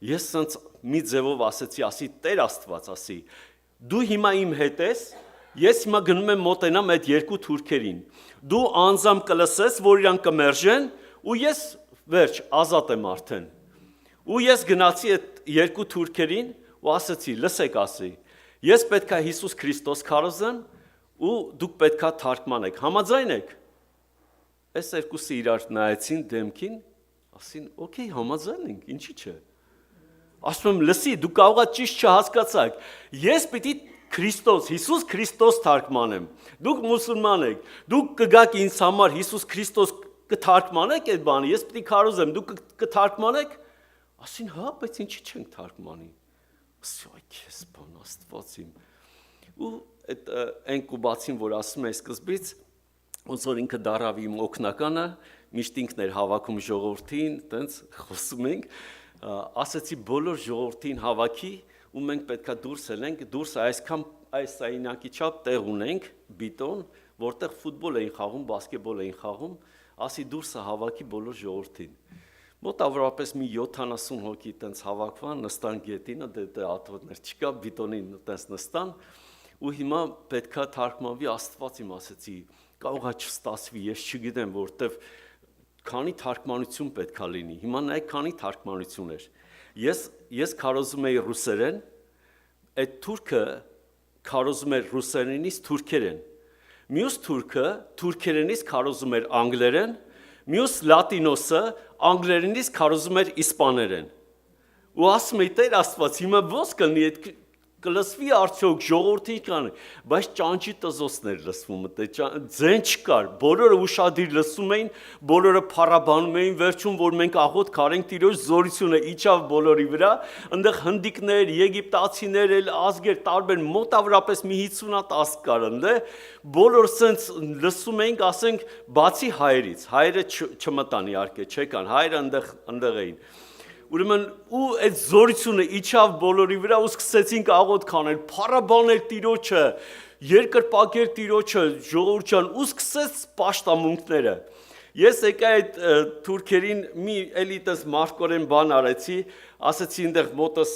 ես սենց մի ձևով ասեցի, Տեր Աստված ասի, դու հիմա իմ հետ ես, ես հիմա գնում եմ մոտենամ այդ երկու թուրքերին, դու անձամ կլսես, որ իրանք կմերժեն, ու ես վերջ, ազատ եմ արդեն, ու ես գնացի այդ երկու թուրքերին, ու ասեցի, լսեք ասի, ես պետքա Հիսուս Քրիստոս քարոզեմ, ու դուք պետքա թարգմանեք, համաձայն եք, այս երկուսը իրար նայեցին դեմքին, ասին, օքեյ, համաձայն ենք, ինչի՞ չէ, ասում եմ, լսի, դու կարող ա ճիշտ չհասկացաք, ես պիտի Քրիստոս, Հիսուս Քրիստոս թարգմանեմ, դուք մուսուլման եք, դուք կգաք ինձ համար Հիսուս Քրիստոս կթարգմանեք այդ բանը, ես պիտի քարոզեմ, դուք կթարգմանեք, ասին, հա, բայց ինչի չենք թարգմանի, ասի, այ քեզ բան Աստված իմ, ու այն կուբացին, որ ասում է սկզբից, ոնց որ ինքը դարավ իմ օգնականը, միշտ ինքն էր հավաքում ժողովրդին, տենց խոսում ենք, ասեցի բոլոր ժողովրդին հավաքի, ու մենք պետքա դուրս ելենք, դուրս այսքան այս այնակի չափ տեղ ունենք, բիտոն, որտեղ ֆուտբոլ էին խաղում, բասկետբոլ էին խաղում, ասի դուրսը հավաքի բոլոր ժողովրդին։ Մոտավորապես մի 70 հոգի տենց հավաքվան, նստան գետին, դե աթոռներ չկա, բիտոնին տենց նստան, ու հիմա պետքա թարգմանվի Աստված իմ ասեցի, կարող է չստացվի, ես չգիտեմ, որտեվ քանի թարգմանություն պետքա լինի։ Հիմա նայեք քանի թարգմանություն էր։ Ես քարոզում էի ռուսերեն, այդ թուրքը քարոզում էր ռուսերենից թուրքերեն։ Մյուս թուրքը թուրքերենից քարոզում էր անգլերեն, մյուս լատինոսը անգլերենից քարոզում էր իսպաներեն։ Ու ասում էի Տեր Աստված, հիմա ո՞նց կլինի այդ կլսվի արդյոք ժողովրդի կան, բայց ճանճի տզոսներ լսվում է, ձեն չկար, բոլորը ուշադիր լսում էին, բոլորը փառաբանում էին, վերջում որ մենք աղոթք արենք Տիրոջ զորությունը իջավ բոլորի վրա, այնտեղ հնդիկներ, եգիպտացիներ, ազգեր տարբեր, մոտավորապես մի 50 հատ ազգ կար այնտեղ, բոլոր սենց լսում էինք, ասենք, բացի հայերից, հայերը չմտան իհարկե, չեկան, հայերը այնտեղ էին։ Ուրեմն ու այդ զորությունը իջավ բոլորի վրա ու սկսեցինք աղոթք անել, փառաբանել Տիրոջը, երկրպագել Տիրոջը, ժողովրդյան ու սկսեց պաշտամունքները։ Ես եկա այդ թուրքերին մի էլի տես մարկորեն բան արեցի, ասեցի այնտեղ մոտս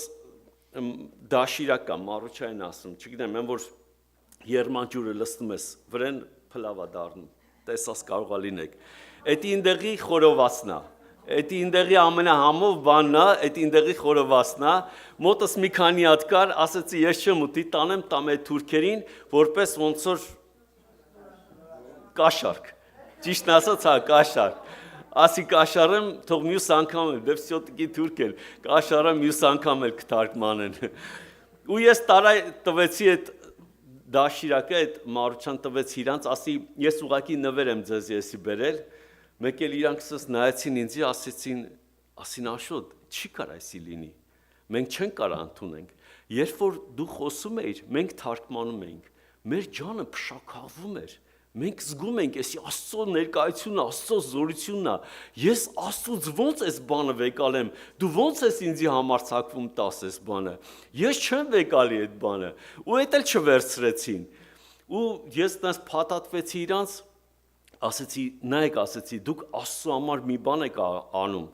դաշիրակ կա, մարուչային ասում, չգիտեմ, այն որ երմանջուրը լսնում ես, վրեն փլավա դառնում, տեսած կարող է լինեք։ Էդի այնտեղի խորովածնա։ Այդ ինդեղի ամենահամով բանն է, այդ ինդեղի խորովածն է, մոտս մի քանի հատ կար, ասեցի ես չեմ ուտի, տանեմ տամ այդ թուրքերին, որպես ոնց որ կաշարք։ Ճիշտն ասած, հա, կաշարք։ Ասի կաշարեմ, թող մյուս անգամ էլ, դե վсё-таки թուրք էլ, կաշարեմ մյուս անգամ էլ կթարգմանեն։ Ու ես տվեցի այդ դաշիրակը, այդ Մարության տվեցի իրանց, ասի ես ուղակի նվեր եմ ձեզ եսի բերել։ Մեկ էլ իրանք սս նայեցին ինձի, ասին Աշոտ, չի կար այսի լինի, մենք չենք կարա ընդունենք, երբ որ դու խոսում էիր, մենք թարգմանում էինք, մեր ջանը փշաքաղվում էր, մենք զգում ենք, էսի Աստծո ներկայությունը, Աստծո զորությունն է, ես Աստծուց ոնց այս բանը վեկալեմ, դու ոնց ես ինձի համարձակվում տաս այս բանը, ես չեմ վեկալի այդ բանը, ու էդ էլ չվերցրեցին, ու ես տես փաթաթվեցի իրանց, ասեցի, նայեք, ասեցի, դուք Աստծո համար մի բան եք անում,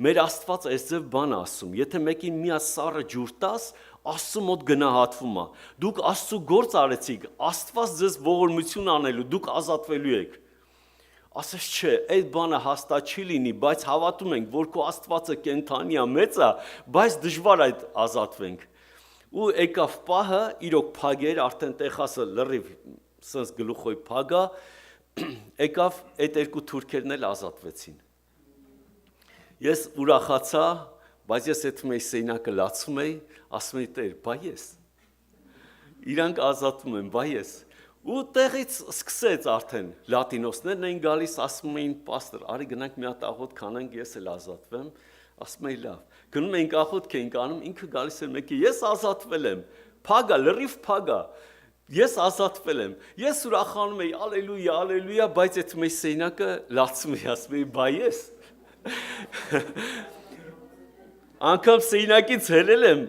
մեր Աստված այս ձև բան ասում, եթե մեկին մի սառը ջուր տաս, Աստծո մոտ գնահատվում է, դուք Աստծո գործ արեցիք, Աստված ձեզ ողորմություն անելու, դուք ազատվելու եք, ասես չէ, այդ բանը հաստատ չի լինի, բայց հավատում ենք, որ քո Աստվածը կենթանի է, մեծ է, բայց դժվար այդ ազատվենք, ու եկավ պահը, իրոք փագեր, արդեն Տեխասը լրիվ սենց գլուխոյ փագա, եկավ այդ երկու թուրքերն էլ ազատվեցին։ Ես ուրախացա, բայց ես այդ մեծ սեյնակը լացում էի, ասում էի Տեր, բայ ես։ Իրանք ազատվում են, բայ ես։ Ու տեղից սկսեց արդեն լատինոսներն էին գալիս, ասում էին պաստոր, արի գնանք մի հատ աղոտ քանենք, ես էլ ազատվեմ, ասում էի լավ։ Գնում էինք աղոտ էինք անում, ինքը գալիս էր մեկի, ես ազատվել եմ, փագա, լրիվ փագա։ Ես ազատվել եմ, ես ուրախանում էի, ալելույա, ալելույա, բայց այդ մեծ սեյնակը լացում էի, ասում էի, բայ ես։ Անգամ սեյնակից հելել եմ,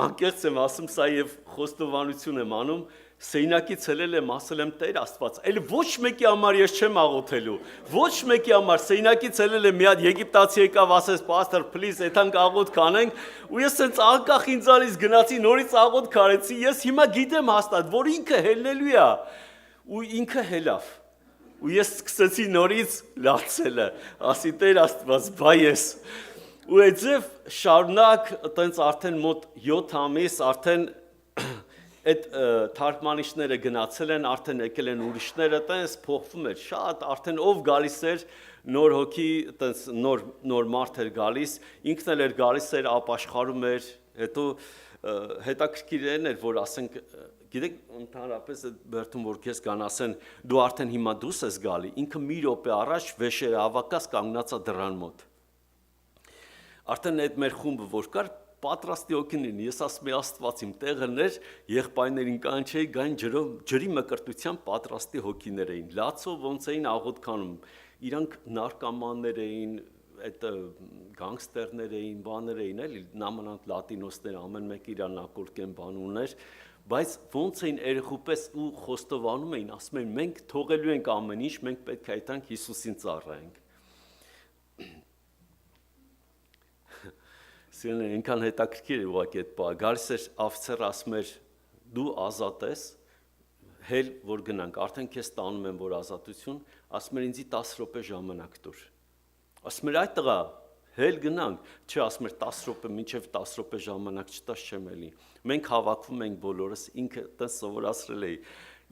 անկեղծ եմ ասում, սա և խոստովանություն եմ անում, սեյնակից հելել եմ, ասել եմ Տեր Աստված, էլ ոչ մեկի համար ես չեմ աղոթելու, ոչ մեկի համար, սեյնակից հելել եմ, մի հատ եգիպտացի եկավ, ասես, պաստոր, պլիզ, եթանք աղոթ կանենք, ու ես սենց անկախ ինձանից գնացի, նորից աղոթ կարեցի, ես հիմա գիտեմ հաստատ, որ ինքը հելնելու է, ու ինքը հելավ, ու ես սկսեցի նորից լացելը, ասի Տեր Աստված, բայ ես, ու այդ ձև շարունակ, տենց արդեն մոտ 7 ամիս, արդեն այդ թարգմանիչները գնացել են, արդեն եկել են ուրիշները, տենց փոխվում էր, շատ արդեն ով գալիս էր, նոր հոգի, տենց նոր մարդ էր գալիս, ինքն էլ էր գալիս էր, ապաշխարում էր, հետո հետաքրքիրն էր, որ ասենք, գիտեք, ընդհանրապես այդ բերդում, որ քեզ կան ասեն, դու արդեն հիմա դուրս ես գալի, ինքը մի րոպե առաջ վեշերը հավաքած կանգնած է դռան մոտ։ Արդեն այդ մեր խումբը որ կար, պատրաստի հոգին, ես ասում եմ Աստված իմ տեղը ներ, եղբայրներին կանչեի, գային ջրի մկրտության պատրաստի հոգիներ էին, լացով ոնց էին աղոթ քանում, իրանք նարկոմաններ էին, այդ գանգստերներ էին, բաներ էին, էլի նամանանք լատինոսներ, ամեն մեկ իր նակոլկեն բան ուներ, բայց ոնց էին երեխու պես ու խոստովանում էին, ասում էին մենք թողելու ենք ամեն ինչ, մենք պետք է այդանք Հիսուսին ծառայենք։ Սիրելիներ, ինքան հետաքրքիր է ուղղակի այդ բանը, գալիս էր աֆիցերը ասում էր դու ազատ ես, հել որ գնանք, արդեն քեզ տանում են որ ազատություն, ասում էր ինձի 10 րոպե ժամանակ տուր։ Ասում էր այդ տղա, հել գնանք, չէ, ասում էր 10 րոպե, մինչև 10 րոպե ժամանակ չտաս չեմ էլի։ Մենք հավաքվում ենք բոլորս, ինքը տես սովորացրել էի։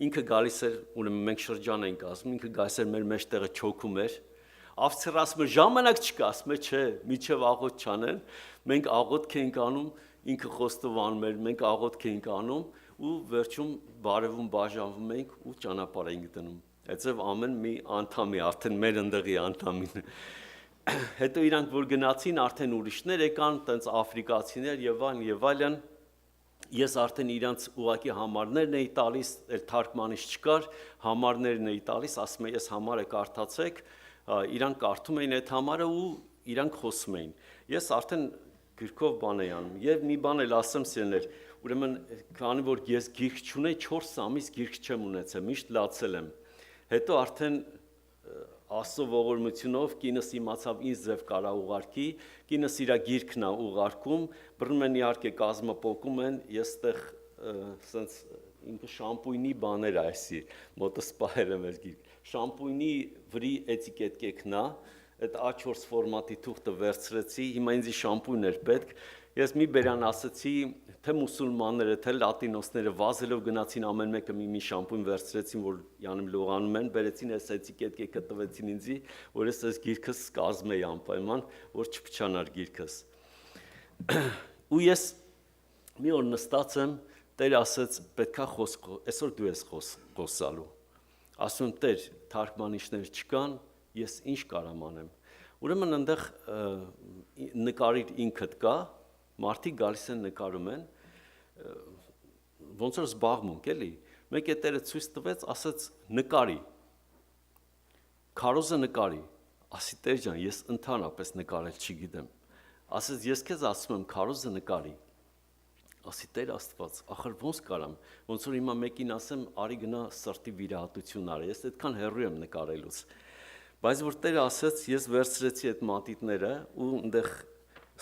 Ինքը գալիս էր, ուրեմն մենք շրջան էինք ասում, ինքը գալիս էր մեր մեջտեղը չոքում էր։ Աֆիցերը ասում էր ժամանակ չկա, ասում էր չէ, միջև աղոթ չանեն, մենք աղոթք էինք անում, ինքը խոստովանում էր, մենք աղոթք էինք անում ու վերջում բարևում բաժանվում էինք ու ճանապարհ էինք դնում։ Այդպես ամեն մի անդամի, արդեն մեր ընդեղի անդամին։ Հետո իրանք որ գնացին, արդեն ուրիշներ եկան, տենց աֆրիկացիներ եւ այլն, ես արդեն իրանց ուղակի համարներն էի տալիս, էլ թարգմանիչ չկար, համարներն էի տալիս, ասում եմ ես համարը կարդացեք, իրանք կարդում էին այդ համարը ու իրանք խոսում էին։ Ես արդեն գրքով բան էի անում եւ մի բան էլ ասեմ սիրելիներ, ուրեմն քանի որ ես գիրք չունեի 4 ամիս գիրք չեմ ունեցել, միշտ լացել եմ։ Հետո արդեն Աստծո ողորմությունով կինս իմացավ ինձ ձև կարա ուղարկի, կինս իր գիրքն է ուղարկում, բռնում են իհարկե կազմապոկում են, ես այդտեղ սենց ինքը շամպույնի բաներ այսի, մոտս պահել եմ այս գիրք, շամպույնի վրի էտիկետ կեքնա, այդ A4 ֆորմատի թուղթը վերցրեցի, հիմա ինձ շամպուն էր պետք։ Ես մի բերան ասացի, թե մուսուլմանները, թե լատինոսները վազելով գնացին ամեն մեկը մի շամպուն վերցրեցին, որ յանում լողանում են, բերեցին այս էտիկետը կտվեցին ինձի, որ ես այս գիրքս կազմեի անպայման, որ չփչանար գիրքս։ Ու ես մի օր նստած եմ, Տեր ասաց, պետքա խոսք, այսօր դու ես խոսալու։ Ասում Տեր, թարգմանիչներ չկան, ես ինչ կարամ անեմ։ Ուրեմն այնտեղ նկարիր ինքդ կա, մարդիկ գալիս են նկարում են, ոնց որ զբաղմունք էլի, մեկ է Տերը ցույց տվեց, ասաց նկարի, քարոզը նկարի, ասի Տեր ջան, ես ընդհանրապես նկարել չգիտեմ, ասաց ես քեզ ասում եմ քարոզը նկարի, ասի Տեր Աստված, ախր ոնց կարամ, ոնց որ հիմա մեկին ասեմ, արի գնա սրտի վիրահատություն արի, ես այդքան հեռու եմ նկարելուց, բայց որ Տերը ասաց, ես վերցրեցի այդ մատիտները ու այնտեղ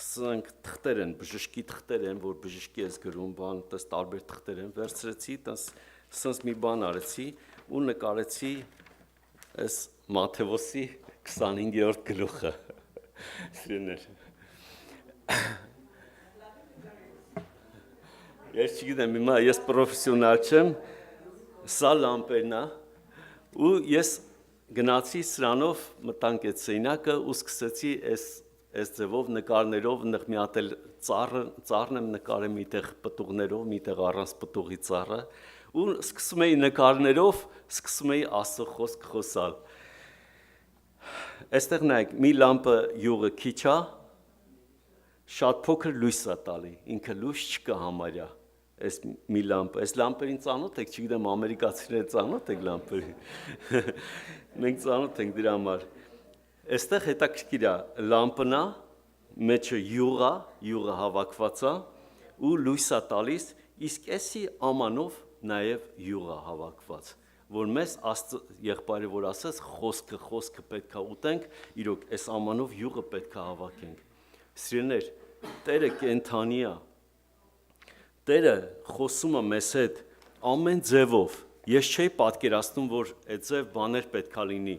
սրանք թղթեր են, բժշկի թղթեր են, որ բժշկի ես գրում, բան, տես տարբեր թղթեր են, վերցրեցի, տես մի բան արեցի ու նկարեցի այս Մատթեոսի 25-րդ գլուխը։ Սիրներ։ Ես չգիտեմ, հիմա ես պրոֆեսիոնալ չեմ, սա լամպերն է, ու ես գնացի սրանով մտանք այդ սեյնակը ու սկսեցի այս ձևով նկարներով նեղ մի հատ էլ ծառն եմ նկարել միտեղ պտուղներով, միտեղ առանց պտուղի ծառը ու սկսում էի նկարներով, սկսում էի Աստծո խոսք խոսալ։ Այստեղ նայեք, մի լամպը յուղը քիչ է, շատ փոքր լույս է տալի, ինքը լույս չկա համարյա։ Այս մի լամպը, այս լամպերին ծանոթ եք, չգիտեմ ամերիկացիները ծանոթ եք լամպերին։ Մենք ծանոթ ենք դրա համար։ Այստեղ հետաքրքիր է, լամպն է, մեջը յուղը հավաքված է ու լույս է տալիս, իսկ էսի ամանով նաև յուղը հավաքված, որ մեզ եղբայրը որ ասեց, խոսքը պետք է ուտենք, իրոք այս ամանով յուղը պետք է հավաքենք։ Սիրելիներ, Տերը կենթանի է, Տերը խոսում է մեզ հետ ամեն ձևով, ես չէի պատկերացնում, որ այդ ձև բաներ պետք է լինի,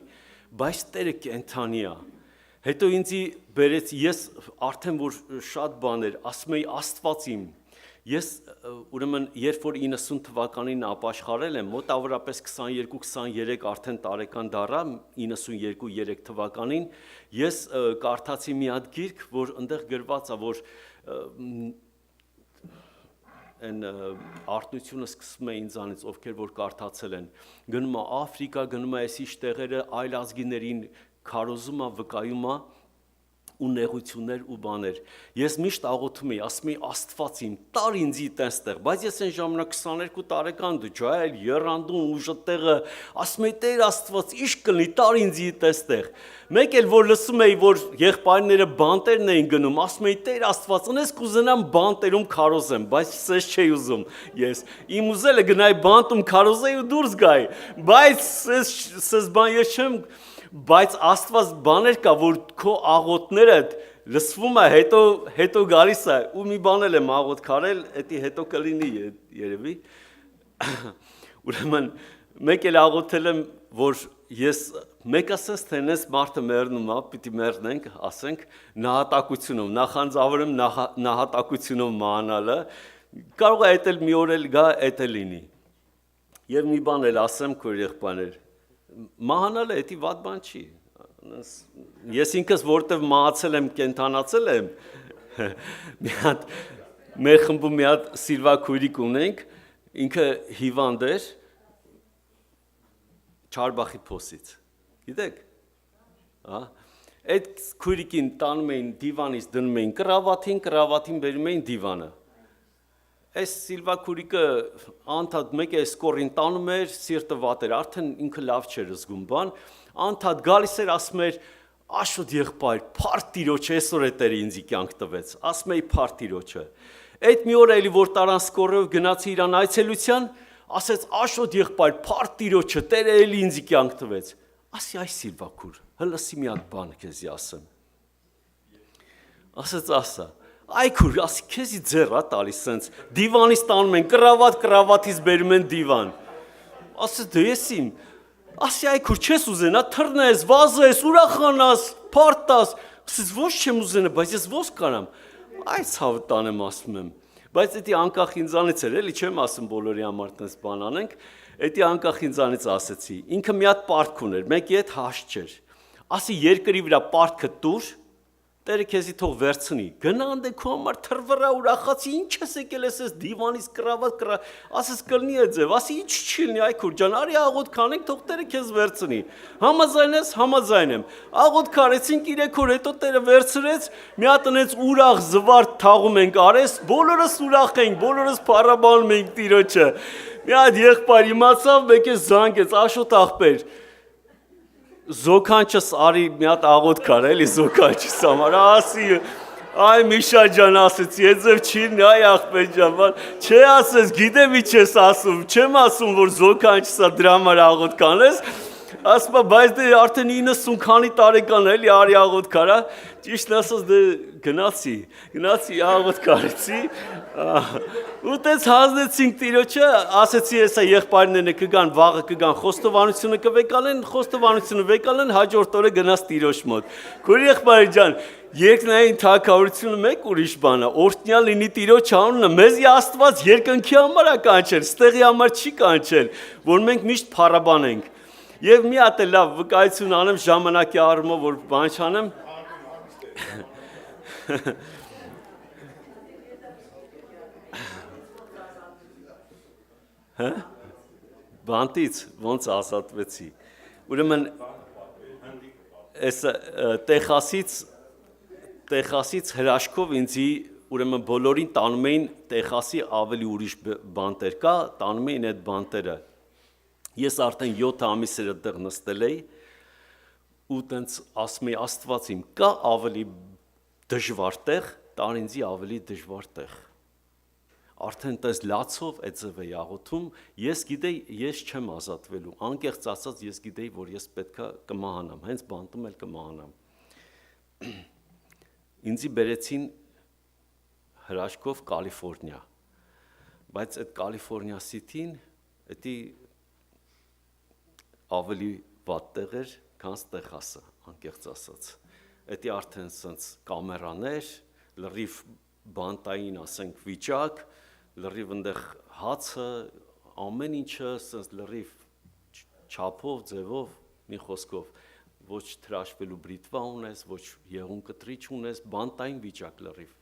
բայց Տերը կենթանի է, հետո ինձի բերեց, ես արդեն որ շատ բաներ, ասում էի Աստված իմ, ես ուրեմն երբ որ 90 թվականին ապաշխարել եմ, մոտավորապես 22-23 արդեն տարեկան դառա, 92-3 թվականին, ես կարդացի մի հատ գիրք, որ այնտեղ գրված է, որ այն արտությունը սկսում է ինձանից, ովքեր որ կարդացել են, գնում է Աֆրիկա, գնում է այսիշ տեղերը, այլ ազգիներին քարոզում է, վկայում է ու նեղություններ ու բաներ։ Ես միշտ աղոթում էի, ասում էի Աստված իմ, տար ինձի տենստեղ, բայց ես այն ժամանակ 22 տարեկան դու ջայել, երանդուն ուժտեղը, ասում էի Տեր Աստված, ի՞նչ կլինի, տար ինձի տենստեղ։ Մեկ էլ որ լսում էի, որ եղբայրները բանտերն էին գնում, ասում էի Տեր Աստված, ունես կուզենամ բանտերում քարոզեմ, բայց սես չէի ուզում ես։ Իմ ուզելը գնայի բանտում քարոզեի ու դուրս գայի, բայց սես բան ես չեմ Բայց Աստված բաներ կա, որ քո աղոթներդ լսվում է, հետո գալիս է, ու մի բան էլ եմ աղոթ քարել, էդի հետո կլինի երևի։ Ուրեմն մեկ էլ աղոթել եմ, որ ես մեկ ասես թե նես մարդը մեռնում է, պիտի մեռնենք, ասենք, նահատակությունով, նախանձավորեմ նահատակությունով մահանալը, կարող է էդ էլ մի օր էլ գա, էդ էլ լինի։ Եվ մի բան էլ ասեմ քո եղբայրներ Մահանալը էդի վատ բան չի, ես ինքս որտև մահացել եմ, կենթանացել եմ, մեր խմբում մի հատ Սիլվա քույրիկ ունենք, ինքը հիվանդ էր, Չարբախի փոսից, գիտեք, այդ քույրիկին տանում էին դիվանից դնում էին կրավատին բերում էին դիվանը, Այս Սիլվա քուրիկը անդադ մեկ է սկորին տանում էր, սիրտը վատ էր, արդեն ինքը լավ չէր զգում բան, անդադ գալիս էր, ասում էր, աշոտ եղբայր, փառք Տիրոջը, այսօր է Տերը ինձի կյանք տվեց, ասում էի փառք Տիրոջը։ Այդ մի օր էլի որ տարան սկորով գնացի իրան այցելության, ասեց աշոտ եղբայր, փառք Տիրոջը, Տերը էլի ինձի կյանք տվեց։ Ասի այ Սիլվա քուր, հլսի մի հատ բան քեզի ասեմ։ Ասեց ասա Այ քուր, ասի քեզի ձեռ է տալիս սենց, դիվանից տանում են, կրավատից բերում են դիվան։ Ասեց դե ես իմ, ասի այ քուր չես ուզենա թռնես, վազես, ուրախանաս, փարտաս, ասես ոչ չեմ ուզենա, բայց ես ո՞ս կարամ։ Այ ցավ տանեմ ասում եմ։ Բայց դա անկախ ինձանից էր, էլի չեմ ասում բոլորի համար տես բան անենք, դա անկախ ինձանից ասեցի։ Ինքը մի հատ պարտք ուներ, մեկի հետ հաշ չէր։ Ասի երկրի վրա պարտքը տուր, Տերը քեզի թող վերցնի։ Գնա անդե քո համար թրվրա ուրախացի, ինչ ես եկել ես դիվանից կրաված, ասես կլնի է ձև, ասի ինչ չի լինի, այ քուր ջան, արի աղոթք անենք, թող Տերը քեզ վերցնի։ Համաձայն ես, համաձայն եմ։ Աղոթք արեցինք 3 օր, հետո Տերը վերցրեց, մի հատ այնց ուրախ զվարթ թաղում ենք արես, բոլորս ուրախ ենք, բոլորս փառաբանում ենք Տիրոջը։ Մի հատ եղբայր իմացավ, մեկ է զանգեց, Աշոտ աղբեր, Զոքանչս արի մի հատ աղոթք կար, էլի Զոքանչս համար, ասի, այ Միշա ջան ասեցի, եձև չիրնի, այ աղբեր ջան, չէ ասես, գիտեմ ինչ ես ասում, չեմ ասում, որ Զոքանչսա դրա համար աղոթք անես, ասում բայց դե արդեն 90 քանի տարեկան էլի արի աղոթք արա, ճիշտ ասած դե գնացի աղոթք արեցի, ու տենց հանձնեցինք Տիրոջը, ասեցի հեսա եղբայրները կգան, վաղը կգան, խոստովանությունը խոստովանությունը վեկալեն, հաջորդ օրը գնաց Տիրոջ մոտ։ Քույր եղբայր ջան, երկնային թագավորությունը մեկ ուրիշ բան է, օրհնյալ լինի Տիրոջ անունը, մեզի Աստված երկնքի համար է կանչել, ստեղի համար չի կանչել, որ մենք միշտ փառաբանենք։ Եվ մի հատ լավ վկայություն անեմ ժամանակի առումով, որ բան չանեմ։ Հա? Բանտից ոնց ազատվեցի։ Ուրեմն այս Տեխասից հրաշքով ինձի ուրեմն բոլորին տանում էին Տեխասի ավելի ուրիշ բանտեր կա, տանում էին այդ բանտերը։ Ես արդեն 7 ամիս էր այդտեղ նստել էի ու տենց ասում էի Աստված իմ կա ավելի դժվար տեղ, տար ինձի ավելի դժվար տեղ։ Արդեն տես լացով այդ ձև էի աղոթում, ես գիտեի, ես չեմ ազատվելու, անկեղծ ասած ես գիտեի, որ ես պետքա կմահանամ, հենց բանտում էլ կմահանամ։ Ինձի բերեցին հրաշքով Կալիֆոռնիա, բայց այդ Կալիֆոռնիա Սիթին, դա ավելի վատ տեղ էր, քան Տեխասը, անկեղծ ասած։ Դա արդեն սենց կամերաներ, լրիվ բանտային, ասենք, վիճակ, լրիվ ընդեղ հացը, ամեն ինչը սենց լրիվ չափով, ձևով, մի խոսքով, ոչ թրաշվելու բրիտվա ունես, ոչ եղուն կտրիչ ունես, բանտային վիճակ լրիվ։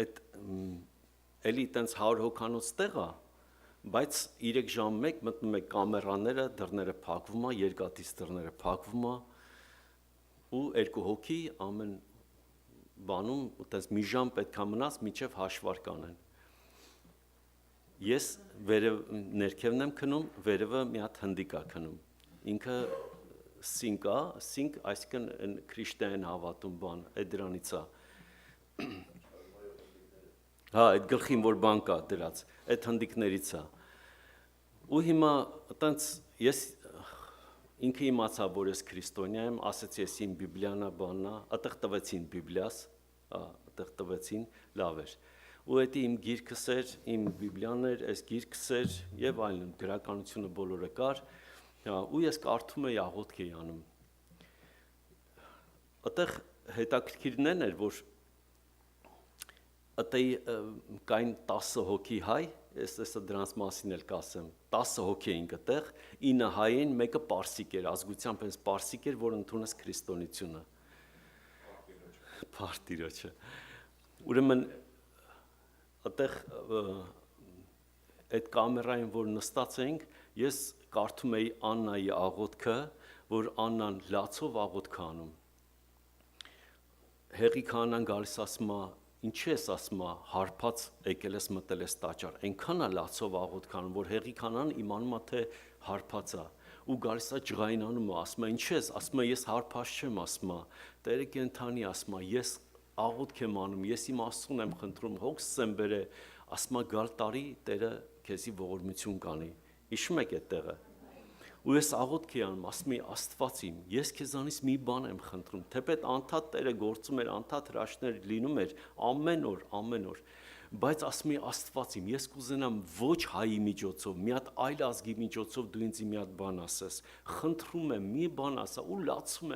Այդ էլի տենց 100 հոգանոց տեղ է, բայց 3 ժամ 1 մտնում եք կամերաները, դռները փակվում է, երկաթից դռները փակվում է, ու 2 հոգի ամեն բանում, այտենց մի ժամ պետք է մնաս, մինչև հաշվարկ անեն։ Ես ներքևն եմ քնում, վերևը մի հատ հնդիկ է քնում։ Ինքը սինկ է, սինկ, այսինքն քրիստոնեան հավատում բան, այդ դրանից է։ Հա, այդ գլխին որ բան կա դրած, այդ հնդիկներից է։ Ու հիմա այտենց ես ինքը իմացա, որ ես քրիստոնյա եմ, ասեցի ես իմ բիբլիանա բաննա, այդտեղ տվեցին բիբլիաս, այդտեղ տվեցին, լավ էր։ Ու դա իմ գիրքս էր, իմ բիբլիան էր, այս գիրքս էր եւ այլն, գրականությունը բոլորը կար, ու ես կարդում էի աղոթք էի անում։ Այդտեղ հետաքրքիրն էր, որ Ատեի կային 10 հոգի հայ, ես դրանց մասին էլ կասեմ, 10 հոգի էին այդտեղ, 9 հայ էին, մեկը պարսիկ էր, ազգությամբ հենց պարսիկ էր, որ ընդունեց քրիստոնեությունը։ Փառտիրոջը։ Ուրեմն այդտեղ այդ կամերային, որ նստած էինք, ես կարդում էի Աննայի աղոթքը, որ Աննան լացով աղոթք անում։ Հեղի քահանան գալիս ասում է Ինչ ես ասում, հարբած եկել ես մտել ես տաճար, այնքան է լացով աղոթք անում, որ հեղի քահանան իմանում է, թե հարբած է, ու գալիս է ջղայնանում է, ասում է ինչ ես, ասում է ես հարբած չեմ, ասում է, Տերը կենթանի, ասում է, ես աղոթք եմ անում, ես իմ Աստծուն եմ խնդրում, հոգս եմ բերե, ասում է գալ տարի Տերը քեզի ողորմություն կանի, հիշում եք այդ տեղը։ Ու ես աղոթք էի անում, ասում էի Աստված իմ, ես քեզանից մի բան եմ խնդրում, թեպետ անդադ Տերը գործում էր, անդադ հրաշքներ լինում էր ամեն օր, բայց ասում է Աստված իմ, ես կուզենամ ոչ հայի միջոցով, մի հատ այլ ազգի միջոցով դու ինձ մի հատ բան ասես, խնդրում եմ, մի բան ասա ու լացում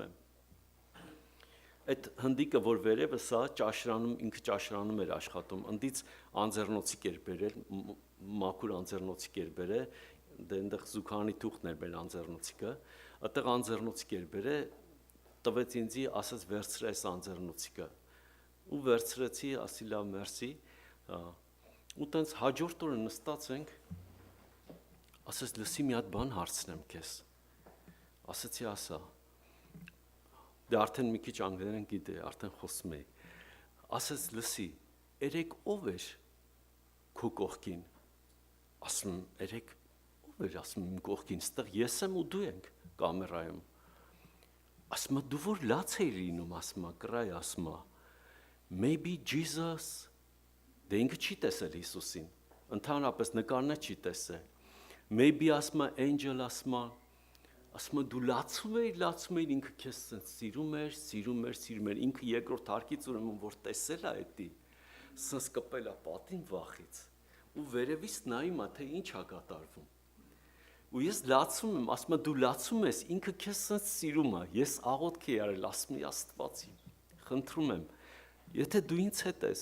եմ։ Այդ հնդիկը, որ վերևը սա ճաշրանում, ինքը ճաշրանում էր աշխատում, ընդից անձեռնոցիկ էր բերել, մաքուր անձեռնոցիկ էր բերել, դե այնտեղ զուգանի թուղթն էր մեր անձեռնոցիկը, այդտեղ անձեռնոցիկ էր բերել, տվեց ինձի, ասաց վերցրե այս անձեռնոցիկը, ու վերցրեցի, ասի լավ մերսի, ու տենց հաջորդ օրը նստած ենք, ասաց լսի մի հատ բան հարցնեմ քեզ, ասացի ասա, դե արդեն մի քիչ անգլերեն գիտե, արդեն խոսում էի, ասաց լսի, երեք ով էր քո կողքին, ասում երեք ով էր ասում իմ կողքին, ստեղ ես եմ ու դու ենք կամերայում, ասում դու որ լաց էի լինում, ասում կրայ, ասում maybe Jesus, դե ինքը չի տեսել Հիսուսին, ընդհանրապես նկարն է չի տեսել, maybe ասում angel, ասում դու լացում էիր, ինքը քեզ սիրում էր, ինքը երկրորդ հարկից ուրեմն որ տեսել է էդի, սենց կպել է պատին վախից, ու վերևից նայում է, թե ինչ է կատարվում, ու ես լացում եմ, ասում դու լացում ես, ինքը քեզ սենց սիրում է, ես աղոթք էի արել, ասում եմ Աստվածի, խնդրում եմ, եթե դու ինձ հետ ես,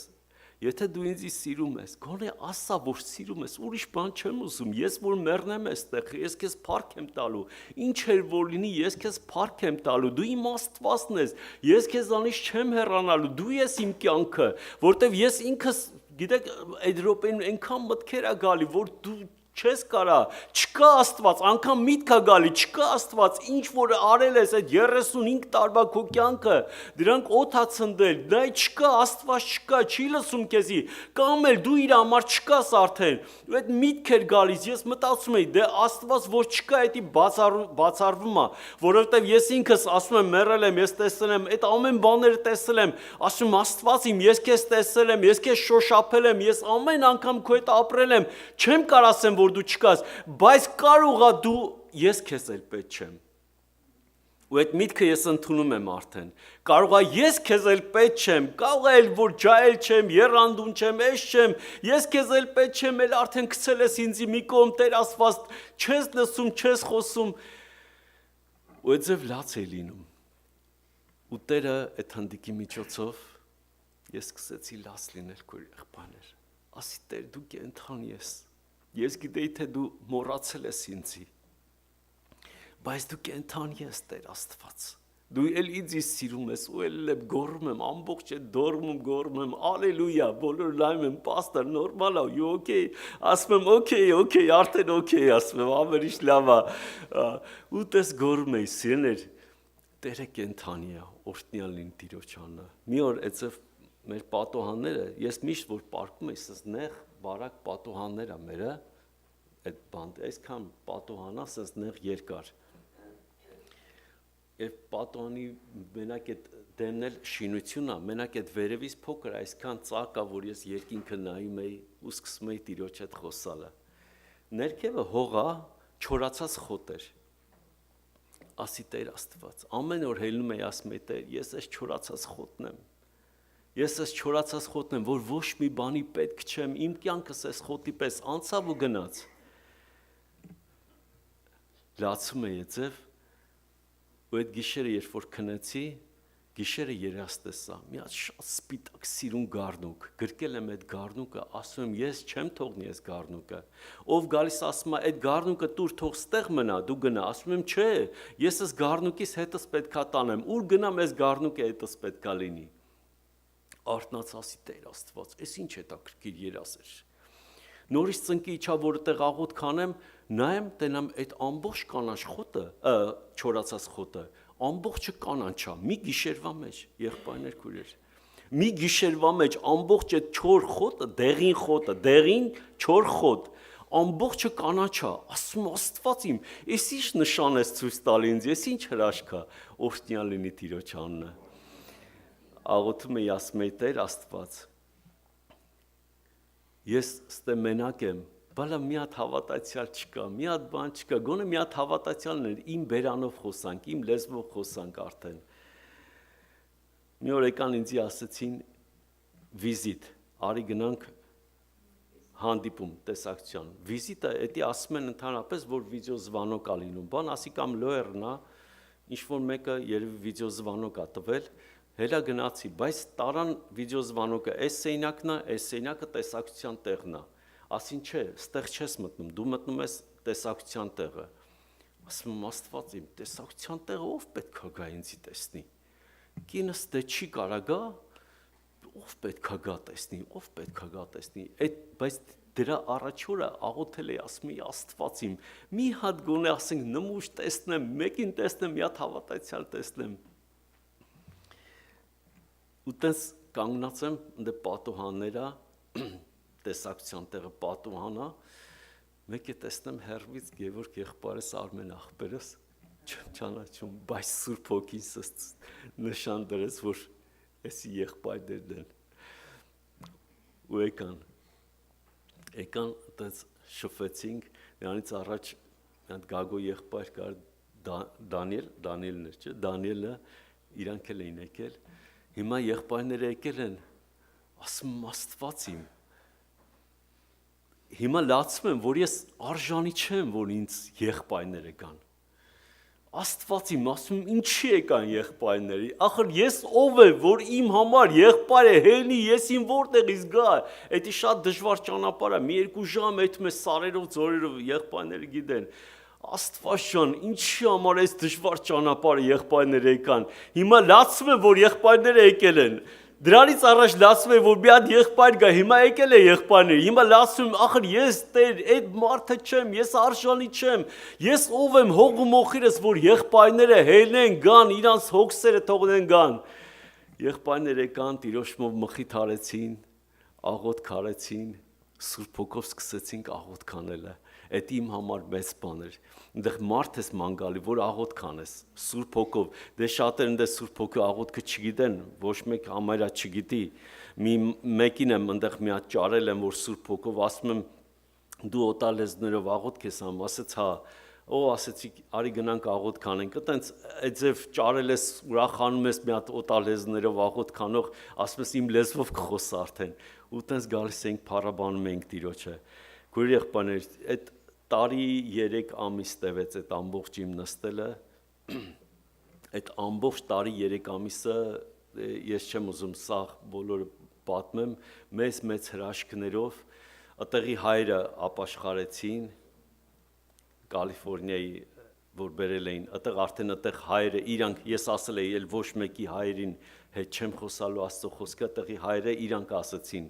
եթե դու ինձ սիրում ես, գոնե ասա, որ սիրում ես, ուրիշ բան չեմ ուզում, ես որ մեռնեմ այստեղ, ես քեզ փառք եմ տալու, ինչ էր որ լինի, ես քեզ փառք եմ տալու, դու իմ Աստվածն ես, ես քեզանից չեմ հեռանալու, դու ես իմ կյանքը, որտեվ ես ինքս, գիտեք, այդ րոպեին այնքան մտքեր է գալի, որ դու չես կարա, չկա Աստված, անգամ միտք է գալի, չկա Աստված, ինչ որ արել ես այդ 35 տարվա քո կյանքը, դրանք օդ է ցնդել, դա չկա Աստված չկա, չի լսում քեզի, կամ էլ դու իր համար չկաս արդեն, ու այդ միտք էր գալիս, ես մտածում էի, դե Աստված որ չկա, դա բացառվում է, որովհետև ես ինքս ասում եմ մեռել եմ, ես տեսել եմ, այդ ամեն բաները տեսել եմ, ասում Աստված իմ, ես քեզ տեսել եմ, ես քեզ շոշափել եմ, ես ամեն անգամ քո հետ ապրել եմ, չեմ կարող ասեմ որ դու չկաս, բայց կարող է դու ես քեզ էլ պետք չեմ։ Ու այդ միտքը ես ընդունում եմ արդեն։ Կարող է ես քեզ էլ պետք չեմ, կարող է որ ջահել չեմ, եռանդուն չեմ, ես չեմ, ես քեզ էլ պետք չեմ, էլ արդեն գցել ես ինձ մի կողմ, Տեր Աստված, չես լսում, չես խոսում։ Ու այդ ձև լաց է լինում։ Ու Տերը այդ հնդիկի միջոցով ես սկսեցի լաց լինել քո եղբայրներ։ Ասի Տեր դու կենթանի ես։ Ես գիտեի, թե դու մոռացել ես ինձի, բայց դու կենթանի ես, Տեր Աստված, դու էլ ինձ սիրում ես, ու էլ գոռում եմ, ամբողջ այդ գոռում եմ, ալելույա, բոլոր լայում եմ, պաստոր, նորմալ է, you okay, ասում եմ, okay, արդեն okay, ասում եմ, ամեն ինչ լավ է, ու տես գոռում էի, սիրեներ, Տերը կենթանի է, օրհնյալ լինի Տիրոջ անունը, մի օր այդպես մեր պատոհանները, ես միշտ որ պարկում եմ, ասես նեղ բարակ պատոհաններ է մերը, այդ բանդ, այսքան պատոհանա, ասես նեղ երկար, և պատոհանի մենակ այդ դեմնել շինություն է, մենակ այդ վերևից փոքր այսքան ծակ է, որ ես երկինքը նայում էի ու սկսում էի Տիրոջ հետ խոսալը, ներքևը հող է, չորացած խոտ էր, ասի Տեր Աստված, ամեն օր հելնում էի ասում էի Տեր, ես այս չորացած խոտն եմ, ես այս չորացած խոտն եմ, որ ոչ մի բանի պետք չեմ, իմ կյանքս այս խոտի պես անցավ ու գնաց, լացում էի ձև, ու այդ գիշերը երբ որ քնեցի, գիշերը երաս տեսա, մի հատ շատ սպիտակ սիրուն գառնուկ, գրկել եմ այդ գառնուկը, ասում եմ ես չեմ թողնի այս գառնուկը, ով գալիս ասում է այդ գառնուկը տուր թող ստեղ մնա, դու գնա, ասում եմ չէ, ես այս գառնուկից հետս պետքա տանեմ, ուր գնամ այս գառնուկը հետս պետքա լինի, արթնաց ասի Տեր Աստված, այս ինչ հետաքրքիր երաս էր, նորից ծնկի իջա, որ այդտեղ աղոթք անեմ, նայեմ, տենամ այդ ամբողջ կանաչ խոտը, չորացած խոտը, ամբողջը կանանչ է, մի գիշերվա մեջ, եղբայրներ քույրեր, մի գիշերվա մեջ ամբողջ այդ չոր խոտը, դեղին չոր խոտ, ամբողջը կանաչ է, ասում Աստված իմ, ես ինչ նշան ես ցույց տալի ինձ, ես ինչ հրաշք է, օրհնյալ լինի Տիրոջ անունը, աղոթում էի ասում էի Տեր Աստված, ես ստե մենակ եմ, բալա մի հատ հավատացյալ չկա, մի հատ բան չկա, գոնե մի հատ հավատացյալն էր, իմ բերանով խոսանք, իմ լեզվով խոսանք արդեն։ Մի օր եկան ինձի ասեցին վիզիտ, արի գնանք հանդիպում տեսակցության։ Վիզիտը էդի ասում են ընդհանրապես, որ վիդեո զվանոկ ա լինում, բան ասի կամ լոերնա, ինչ-որ մեկը երևի վիդեո զվանոկ ա տվել, հելա գնացի, բայց տարան վիդեո զվանոկը այս սենյակն է, այս սենյակը տեսակցության տեղն է։ Ասին չէ, ստեղ չես մտնում, դու մտնում ես տեսակցության տեղը։ Ասում եմ Աստված իմ, տեսակցության տեղը ով պետք է գա ինձի տեսնի։ Կինս դե չի կարա գա, ով պետք է գա տեսնի, ով պետք է գա տեսնի։ Բայց դրա առաջ օրը աղոթել էի, ասում եմ Աստված իմ, մի հատ գոնե ասենք նմուշ տեսնեմ, մեկին տեսնեմ, մի հատ հավատացյալ տեսնեմ։ Ու տես կանգնած եմ, ընդ պատուհանները, տեսակցության տեղը պատուհանա, մեկ է տեսնեմ հեռվից Գևորգ եղբայրս Արմեն աղբերս, չեմ ճանաչում, բայց Սուրբ Հոգին նշան դրեց, որ էսի եղբայրներն են։ Ու եկան այդպես շփվեցինք, նրանից առաջ այդ Գագո եղբայր կար Դանիելն էր, չէ՞, Դանիելը իրանք էլ էին եկել։ Հիմա եղբայրները եկել են, ասում եմ Աստված իմ։ Հիմա լացում եմ, որ ես արժանի չեմ, որ ինձ եղբայրները կան։ Աստված իմ, ասում եմ, ինչի եկան եղբայրները։ Ախր ես ով եմ, որ իմ համար եղբայր է հելնի, ես իմ որտեղից գա։ Էդի շատ դժվար ճանապարհ է, մի երկու ժամ այդում է սարերով, ձորերով եղբայրները գիտեն։ Աստված ջան, ինչի համար այս դժվար ճանապարհը եղբայրները եկան։ Հիմա լացում եմ, որ եղբայրները եկել են։ Դրանից առաջ լացում է, որ մի հատ եղբայր գա, հիմա եկել է եղբայրները, հիմա լացում եմ, ախր ես Տեր, այդ մարդը չեմ, ես արժանի չեմ, ես ով եմ հող ու մոխիրս, որ եղբայրները հելնեն գան, իրանց հոգսերը թողնեն գան։ Եղբայրները եկան, Տիրոջմով մխիթ արեցին, աղոթք արեցին, Սուրբ Հոգով սկսեցինք աղոթք անելը։ Այդ իմ համար մեծ բան էր։ Այնտեղ մարդ ես ման գալի, որ աղոթք անես Սուրբ Հոգով։ Դե շատերն դե Սուրբ Հոգու աղոթքը չգիտեն, ոչ մեկ համարյա չգիտի։ Մեկին եմ այնտեղ մի հատ ճարել եմ, որ Սուրբ Հոգով ասում եմ դու օտալեզներով աղոթք ես անում, ասեց հա։ Ասեցի արի գնանք աղոթք անենք։ Այտենց այդ ձև ճարել ես, ուրախանում ես մի հատ օտալեզներով աղոթք անող, ասում ես իմ լեզվով կխոսա արդեն։ Ու տենց գալիս ենք փառաբանում ենք Տիրոջը։ Քույր եղբայրներ, այդ տարի 3 ամիս տևեց այդ ամբողջ իմ նստելը, այդ ամբողջ տարի 3 ամիսը ես չեմ ուզում սա բոլորը պատմեմ, մեծ հրաշքներով, այդտեղի հայրը ապաշխարեցին, Կալիֆոռնիայի, որ բերել էին, այդտեղ արդեն այդտեղ հայրը իրանք, ես ասել էի, էլ ոչ մեկի հայրին հետ չեմ խոսալու Աստծո խոսքը, այդտեղի հայրը իրանք ասացին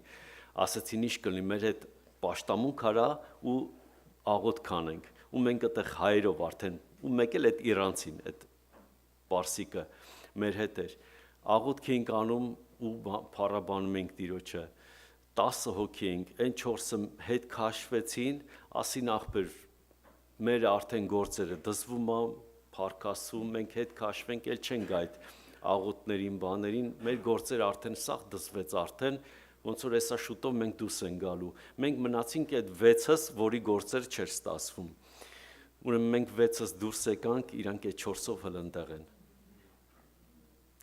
ինչ կլինի, մեր հետ պաշտամունք արա ու աղոթք անենք, ու մենք այդտեղ հայրով արդեն, ու մեկ էլ այդ իրանցին, այդ պարսիկը մեր հետ էր, աղոթք էինք անում ու փառաբանում ենք Տիրոջը, 10 հոգի էինք, այն 4-ը հետ քաշվեցին, ասին աղբեր մեր արդեն գործերը դզվում է, փառքասում, մենք հետ քաշվենք, էլ չեն գա այդ աղոթներին, բաներին, մեր գործերը արդեն սաղ դզվեց արդեն, ոնց որ հեսա շուտով մենք դուրս են գալու։ Մենք մնացինք այդ 6-ս, որի գործերը չէր ստացվում։ Ուրեմն մենք 6-ս դուրս եկանք, իրանք այդ 4-ով հլնդեղ են։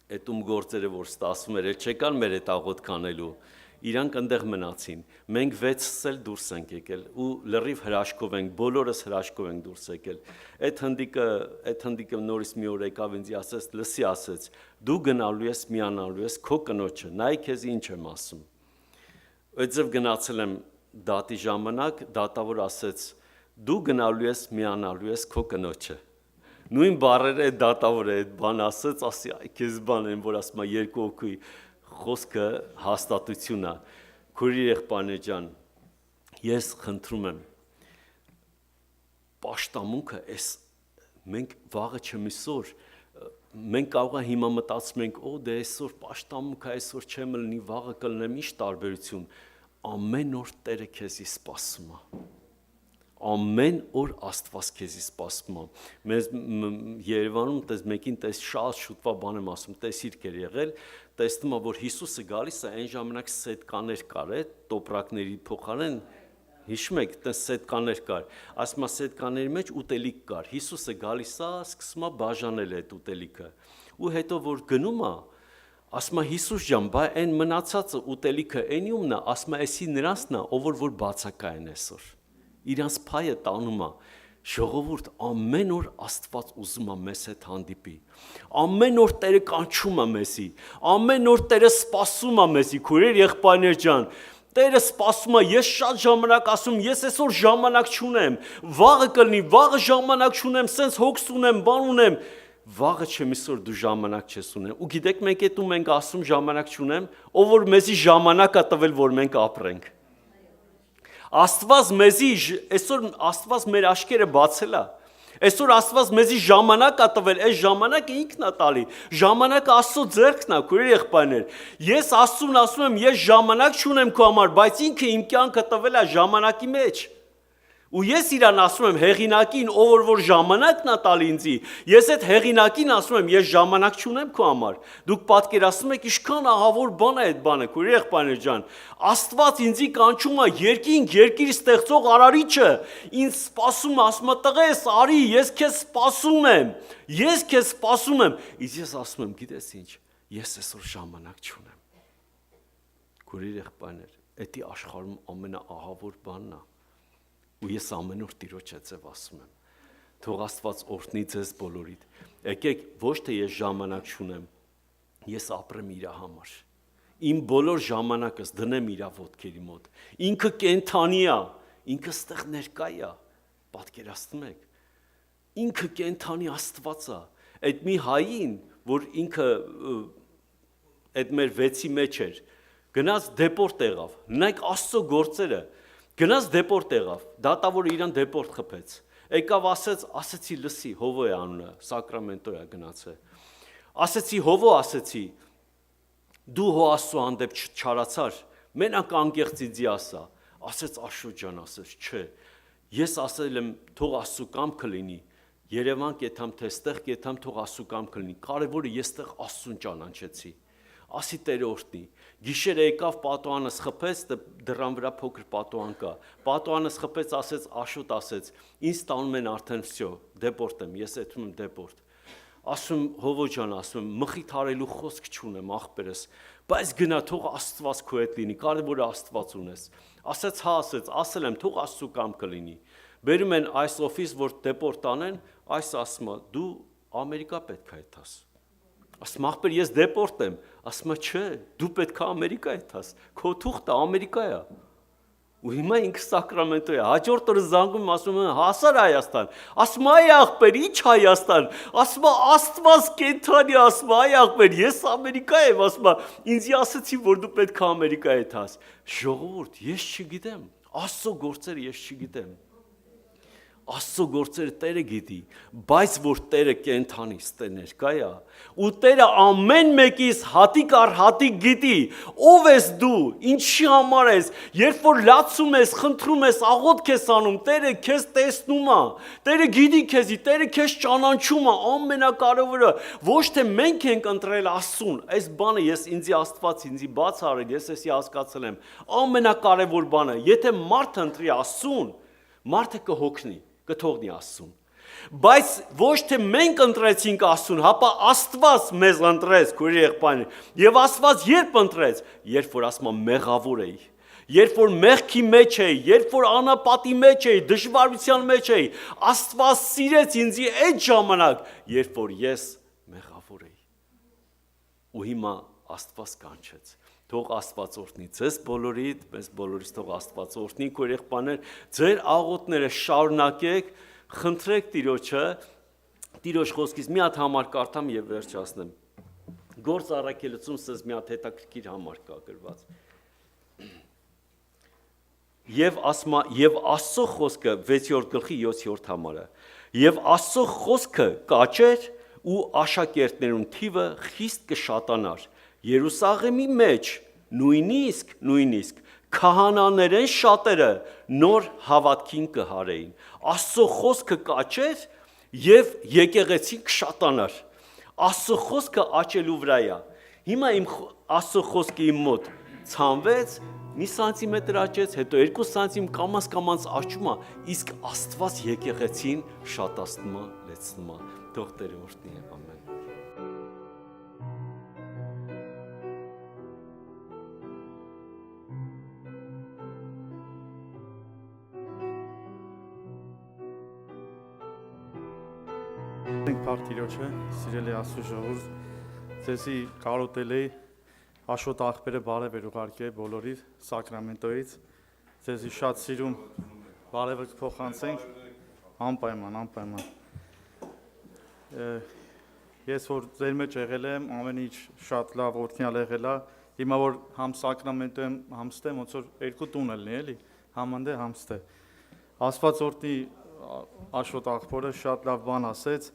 Այդ ում գործերը, որ ստացվում էր, չեկան մեր այդ աղոթք անելու։ Իրանք այնտեղ մնացին։ Մենք 6-ս էլ դուրս ենք եկել ու լրիվ հրաշքով ենք, բոլորս հրաշքով ենք դուրս եկել։ Այդ հնդիկը նորից մի օր եկավ ինձ ասեց, լսի ասեց, դու գնալու ես միանալու ես քո կնոջը, նայ քեզ ինչ եմ ասում։ Այդձև գնացել եմ դատի ժամանակ, դատավոր ասեց, դու գնալու ես միանալու ես քո կնոջը։ Նույն բառերը այդ դատավորը այդ բան ասեց, ասի այ քեզ բան են, որ ասում է երկու հոգի խոսքը հաստատություն է, քույր եղբայրներ ջան, ես խնդրում եմ, պաշտամունքը էս, մենք վաղը չմիսոր, մենք կարող է հիմա մտածում ենք, դե այսօր պաշտամունքը այսօր չեմ լինի, վաղը կլնեմ, ինչ տարբերություն, ամեն օր Տերը քեզի սպասում է, ամեն օր Աստված քեզի սպասում է, մեզ Երևանում տես մեկին տես շատ շուտվա բան եմ ասում, տեսիր կեր եղել, տեսնում է, որ Հիսուսը գալիս է, այն ժամանակ սետկաներ կար է, տոպրակների փոխարեն, հիշում եք, տես սետկաներ կար, ասում է սետկաների մեջ ուտելիք կար, Հիսուսը գալիս է, սկսում է բաժանել այդ ուտելիքը, ու հետո որ գնում է, Ասма Հիսուս ջան, բայ այն մնացածը ուտելիքը այնումն է, ասма էսի նրանցն է, ով որ բացակայեն այսօր։ Իրանց փայը տանում է։ Ժողովուրդ ամեն օր Աստված ուզում է մեզ հետ հանդիպի։ Ամեն օր Տերը կանչում է մեզի։ Ամեն օր Տերը սպասում է մեզի, քույրեր, եղբայրներ ջան։ Տերը սպասում է, ես շատ ժամանակ ասում, ես այսօր ժամանակ չունեմ, վաղը կլինի, վաղը ժամանակ չունեմ, սենց հոգս ունեմ, բան ունեմ, վաղը չեմ իսօր դու ժամանակ չես ունեմ։ Ու գիտեք մենք այդ ու մենք ասում ժամանակ չունեմ, ով որ մեզի ժամանակ է տվել, որ մենք ապրենք։ Աստված մեզի այսօր Աստված մեր աչքերը բացել է։ Այսօր Աստված մեզի ժամանակ է տվել, այս ժամանակը ինքն է տալի։ Ժամանակը Աստծո ձեռքն է, քույրեր եղբայրներ։ Ես Աստծուն ասում եմ, ես ժամանակ չունեմ քո համար, բայց ինքը իմ կյանքը տվել է ժամանակի մեջ։ Ու ես իրան ասում եմ հեղինակին, ով որ ժամանակն է տալի ինձի, ես այդ հեղինակին ասում եմ, ես ժամանակ չունեմ քո համար։ Դուք պատկերացնում եք ինչքան ահավոր բան է այդ բանը, քույրեր եղբայրներ ջան։ Աստված ինձի կանչում է երկինք, երկիր ստեղծող արարիչը, ինձ սպասում է, ասում է տղես, արի, ես քեզ սպասում եմ։ Ես քեզ սպասում եմ։ Իսկ ես ասում եմ, գիտես ինչ, ես այսօր ժամանակ չունեմ։ Քույրեր եղբայրներ, դա աշխարհում ամենաահավոր բանն է։ Ու ես ամեն օր Տիրոջ ձև ասում եմ, թող Աստված օրհնի ձեզ բոլորիդ, եկեք ոչ թե ես ժամանակ չունեմ, ես ապրեմ իր համար, իմ բոլոր ժամանակս դնեմ իր ոտքերի մոտ, ինքը կենթանի է, ինքը ստեղ ներկա է, պատկերացնում եք, ինքը կենթանի Աստված է, այդ մի հային, որ ինքը այդ մեր վեցի մեջ էր, գնաց դեպորտ եղավ, նայեք Աստծո գործերը, գնաց դեպորտ եղավ, դատավորը իրան դեպորտ խփեց, եկավ ասեցի լսի, Հովո է անունը, Սակրամենտո է գնացել, ասեցի Հովո, ասեցի, դու հո Աստծո հանդեպ չարացար, մենակ անկեղծ ինձի ասա, ասեց Աշոտ ջան, ասեց, չէ, ես ասել եմ, թող Աստծո կամքը լինի, Երևան կեթամ, թե ստեղ կեթամ, թող Աստծո կամքը լինի, կարևորը ես ստեղ Աստծուն ճանաչեցի, ասի Տերը օրհնի, գիշերը եկավ պատուհանս խփեց, դռան վրա փոքր պատուհան կա, պատուհանս խփեց, ասեց Աշոտ, ասեց, ինձ տանում են արդեն վсё, դեպորտ եմ, ես եթում եմ դեպորտ, ասում Հովո ջան, ասում եմ, մխիթ արելու խոսք չունեմ, աղբերս, բայց գնա, թող Աստված քո հետ լինի, կարևորը Աստված ունես, ասեց հա, ասեց, ասել եմ, թող Աստծո կամքը լինի, բերում են այս օֆիս, որ դեպորտ անեն, այս ասում է, դու Ամերիկա պետք է եթաս, ասում աղբեր, ես դեպորտ եմ, ասում է, չէ, դու պետք է Ամերիկա եթաս, քո թուղթը Ամերիկա է, ու հիմա ինքը Սակրամենտո է, հաջորդ օրը զանգում ասում են, հասար Հայաստան, ասում այ աղբեր, ի՞նչ Հայաստան, ասում Աստված կենթանի, ասում այ աղբեր, ես Ամերիկա եմ, ասում ինձ ասացի, որ դու պետք է Ամերիկա եթաս, ժողովուրդ, ես չգիտեմ, Աստծո գործերը ես չգիտեմ, Աստծո գործերը Տերը գիտի, բայց որ Տերը կենթանի ստե ներկա է, ու Տերը ամեն մեկից հատիկ առ հատիկ գիտի, ով ես դու, ինչի համար ես, երբ որ լացում ես, խնդրում ես, աղոթք ես անում, Տերը քեզ տեսնում է, Տերը գիտի քեզի, Տերը քեզ ճանաչում է, ամենակարևորը, ոչ թե մենք ենք ընտրել Աստծուն, այս բանը ես ինձի Աստված ինձի բաց արել, ես էսի հասկացել եմ, ամենակարևոր բանը, եթե մարդը ընտրի Աստծուն, մարդը կհոգնի, կթողնի Աստծուն, բայց ոչ թե մենք ընտրեցինք Աստծուն, հապա Աստված մեզ ընտրեց, քույրեր եղբայրներ, եւ Աստված երբ ընտրեց, երբ որ ասում եմ մեղավոր էի, երբ որ մեղքի մեջ էի, երբ որ անապատի մեջ էի, դժվարության մեջ էի, Աստված սիրեց ինձի այդ ժամանակ, երբ որ ես մեղավոր էի, ու հիմա Աստված կանչեց, թող Աստված օրհնի ձեզ բոլորիդ, մեզ բոլորից թող Աստված օրհնի, քույր եղբայրներ, ձեր աղոթները շարունակեք, խնդրեք Տիրոջը, Տիրոջ խոսքից մի հատ համար կարդամ եւ վերջացնեմ։ Գործ առաքելություն սենց մի հատ հետաքրքիր համար կա գրված։ Եվ ասма եւ Աստծո խոսքը 6-րդ գլխի 7-րդ համարը։ Եվ Աստծո խոսքը կաճեր ու աշակերտներուն թիվը խիստ կշատանար։ Երուսաղեմի մեջ նույնիսկ քահանաներեն շատերը նոր հավատքին կհարեին։ Աստծո խոսքը կաճեր եւ եկեղեցին կշատանար։ Աստծո խոսքը աճելու վրա է։ Հիմա իմ Աստծո խոսքը իմ մոտ ցանվեց, մի սանտիմետր աճեց, հետո 2 սանտիմ կամաց աճում է, իսկ Աստված եկեղեցին շատացնում է, լեցնում է։ Թող Տերը օրհնի, ամեն։ Մենք Փարթիրոջը սիրելի Աստծո ժողովուրդ, ձեզի կարոտել էի Աշոտ աղբերը բարև ուղարկել բոլորի սակրամենտոից, ձեզի շատ սիրում բարևը կփոխանցենք, անպայման։ Ես որ ձեր մեջ եղել եմ, ամեն ինչ շատ լավ օրհնյալ եղել է, հիմա որ համ սակրամենտո եմ համստեմ, ոնց որ երկու տուն լինի, էլի, համանդե համստե։ Աստված օրհնի Աշոտ աղբորը շատ լավ բան ասեց,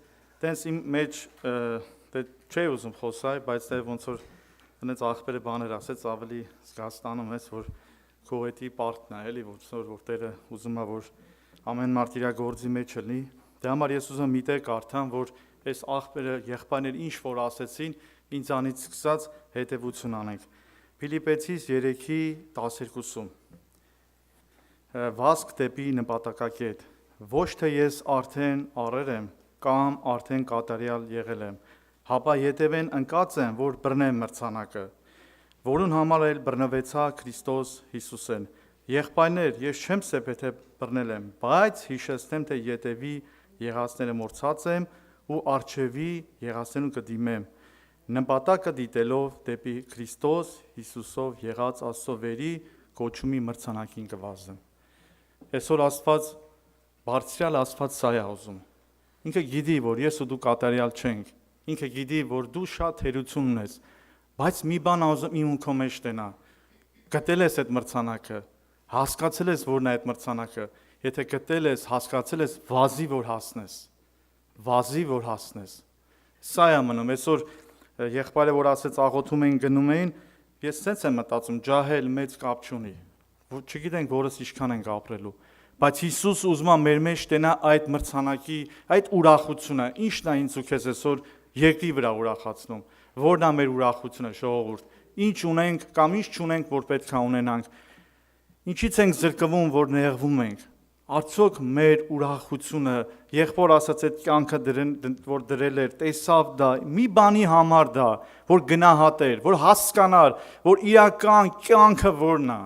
տենց իմ մեջ չէի ուզում խոսալ, բայց դե ոնց որ դնեց աղբերը բաներ ասեց, ավելի զգաստանում ես, որ քո հետի պարտն է, էլի, որ Տերը ուզում է, որ ամեն մարդ իր գործի մեջ լինի։ Դե համար ես ուզում մի տեղ կարդամ, որ այս աղբերը եղբայրներ ինչ որ ասեցին, ինձանից սկսած հետևություն անենք։ Փիլիպեցիս 3:12 Վազք դեպի նպատակակետ, ոչ թե ես արդեն առեր եմ կամ արդեն կատարյալ եղել եմ, հապա ետևեն ընկած եմ, որ բռնեմ մրցանակը, որուն համար էլ բռնվեցա Քրիստոս Հիսուսեն։ Եղբայրներ, ես չեմ սեփ թե բռնել եմ, բայց հիշեցնեմ, թե ետևի եղածները մորցած եմ ու արջևի եղածներուն կդիմեմ, նպատակը դիտելով դեպի Քրիստոս Հիսուսով եղած Աստծո վերի կոչումի մրցանակին կվազեմ։ Այսօր Աստված բարձրյալ Աստված սա է ուզում։ Ինքը գիտի, որ ես ու դու կատարյալ չենք։ Ինքը գիտի, որ դու շատ թերություն ունես, բայց մի բան ուզում իմ ու քո մեջ տենա։ Գտել ես այդ մրցանակը, հասկացել ես որն է այդ մրցանակը։ Եթե գտել ես, հասկացել ես, վազի որ հասնես։ Վազի որ հասնես։ Սա է մնում, այսօր եղբայրը որ ասեց աղոթում էին գնում էին, ես sense եմ մտածում, ջահել մեծ կապ չունի։ Չգիտենք որս ինչքան ենք ապրելու, բայց Հիսուս ուզում է մեր մեջ տենա այդ մրցանակի, այդ ուրախությունը, ինչն է ինձ ու քեզ այսօր երկրի վրա ուրախացնում, որն է մեր ուրախությունը, ժողովուրդ, ինչ ունենք կամ ինչ չունենք, որ պետք է ունենանք, ինչից ենք զրկվում, որ նեղվում ենք, արդյոք մեր ուրախությունը, եղբոր ասած այդ կյանքը որ դրել էր, տեսավ դա, մի բանի համար դա, որ գնահատեր, որ հասկանար, որ իրական կյանքը որն է,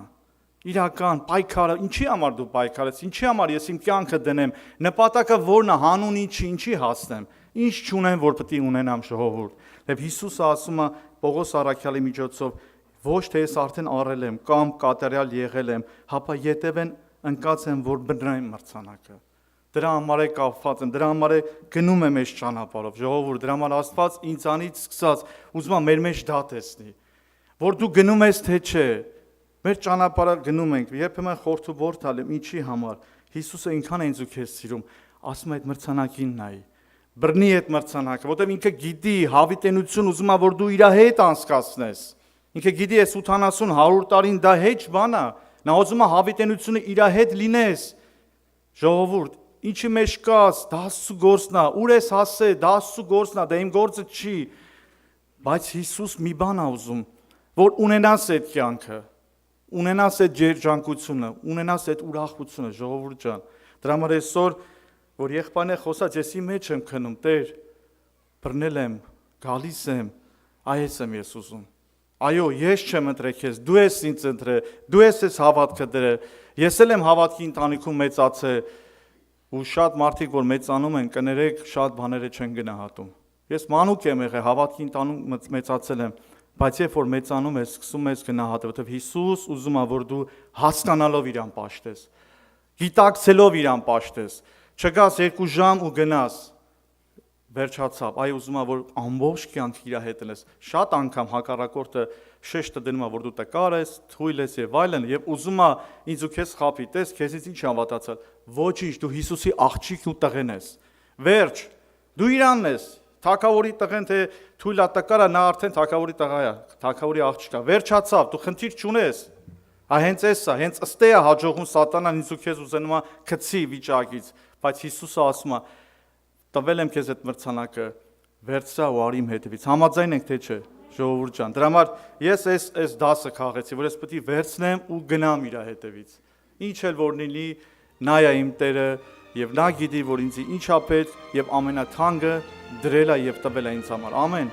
իրական պայքարը, ինչի համար դու պայքարես, ինչի համար ես իմ կյանքը դնեմ, նպատակը որն է, հանուն ինչի հասնեմ, ինչ չունեմ, որ պետք է ունենամ ժողովուրդ։ Դեպ Հիսուսը ասում է Պողոս առաքյալի միջոցով, ոչ թե ես արդեն առել եմ կամ կատարյալ եղել եմ, հապա ետևեն ընկած եմ, որ բռնեմ մրցանակը։ Դրա համար է կապված եմ, դրա համար է գնում եմ այս ճանապարհով, ժողովուրդ, դրա համար Աստված ինձանից սկսած ուզում է մեր մեջ դա տեսնի, որ դու գնում ես թե չէ։ Մեր ճանապարհը գնում ենք, երբեմն խորթուբորթ ալեմ, ինչի համար։ Հիսուսը ինքան է ինձ ու քեզ սիրում, ասում է այդ մրցանակին նայի։ Բռնի այդ մրցանակը, որտեղ ինքը գիտի, հավիտենություն ուզում է, որ դու իր հետ անցկացնես։ Ինքը գիտի, այս 80-100 տարին դա հեչ բան է։ Նա ուզում է հավիտենությունը իր հետ լինես։ Ժողովուրդ, ինչի մեջ կաս, դա Աստծո գործն է, ուր ես հասել, դա Աստծո գործն է, դա իմ գործը չի։ Բայց Հիսուս մի բան է ուզում, որ ունենաս այդ կյանքը, ունենաս այդ երջանկությունը, ունենաս այդ ուրախությունը, ժողովուրդ ջան։ Դրա համար այսօր, որ եղբայրն է խոսած, ես իմ մեջ եմ քնում, Տեր, բռնել եմ, գալիս եմ, այս եմ ես ուզում։ Այո, ես չեմ ընտրել քեզ, դու ես ինձ ընտրել, դու ես ես հավատքը դրել։ Ես էլ եմ հավատքի ընտանիքում մեծացել, ու շատ մարդիկ, որ մեծանում են, կներեք, շատ բաները չեն գնահատում։ Ես մանուկ եմ եղել, հավատքի ընտանում մեծացել եմ, բայց երբ որ մեծանում ես, սկսում ես գնահատել, որովհետև Հիսուս ուզում է, որ դու հասկանալով իրան պաշտես, գիտակցելով իրան պաշտես, չգաս 2 ժամ ու գնաս, վերջացավ, այ ուզում է, որ ամբողջ կյանք իր հետ ես, շատ անգամ հակառակորդը շեշտը դնում է, որ դու տկար ես, թույլ ես եւ այլն, եւ ուզում է ինձ ու քեզ խափի, տես քեզից ինչ հավատացած, ոչինչ, դու Հիսուսի աղջիկն ու տղեն ես, վերջ, դու իրանն ես, թագավորի տղեն թե թույլա տկարա, նա արդեն թագավորի տղա է, թագավորի աղջիկ է, վերջացավ, դու խնդիր չունես, հենց էսա, հենց ըստե է հաջողում սատանան ինձ ու քեզ ուզենում է գցի վիճակից, բայց Հիսուսը ասում է, տվել եմ քեզ այդ մրցանակը, վերցրա ու արի իմ հետևից, համաձայն ենք թե չէ, ժողովուրդ ջան, դրա համար ես այս դասը քաղեցի, որ ես պետք է վերցնեմ ու գնամ իր հետևից, ինչ էլ որ լինի, նա է իմ Տերը, եւ նա գիտի, որ ինձ ինչա պետք եւ ամենաթանկը դրել է եւ տվել է ինձ համար, ամեն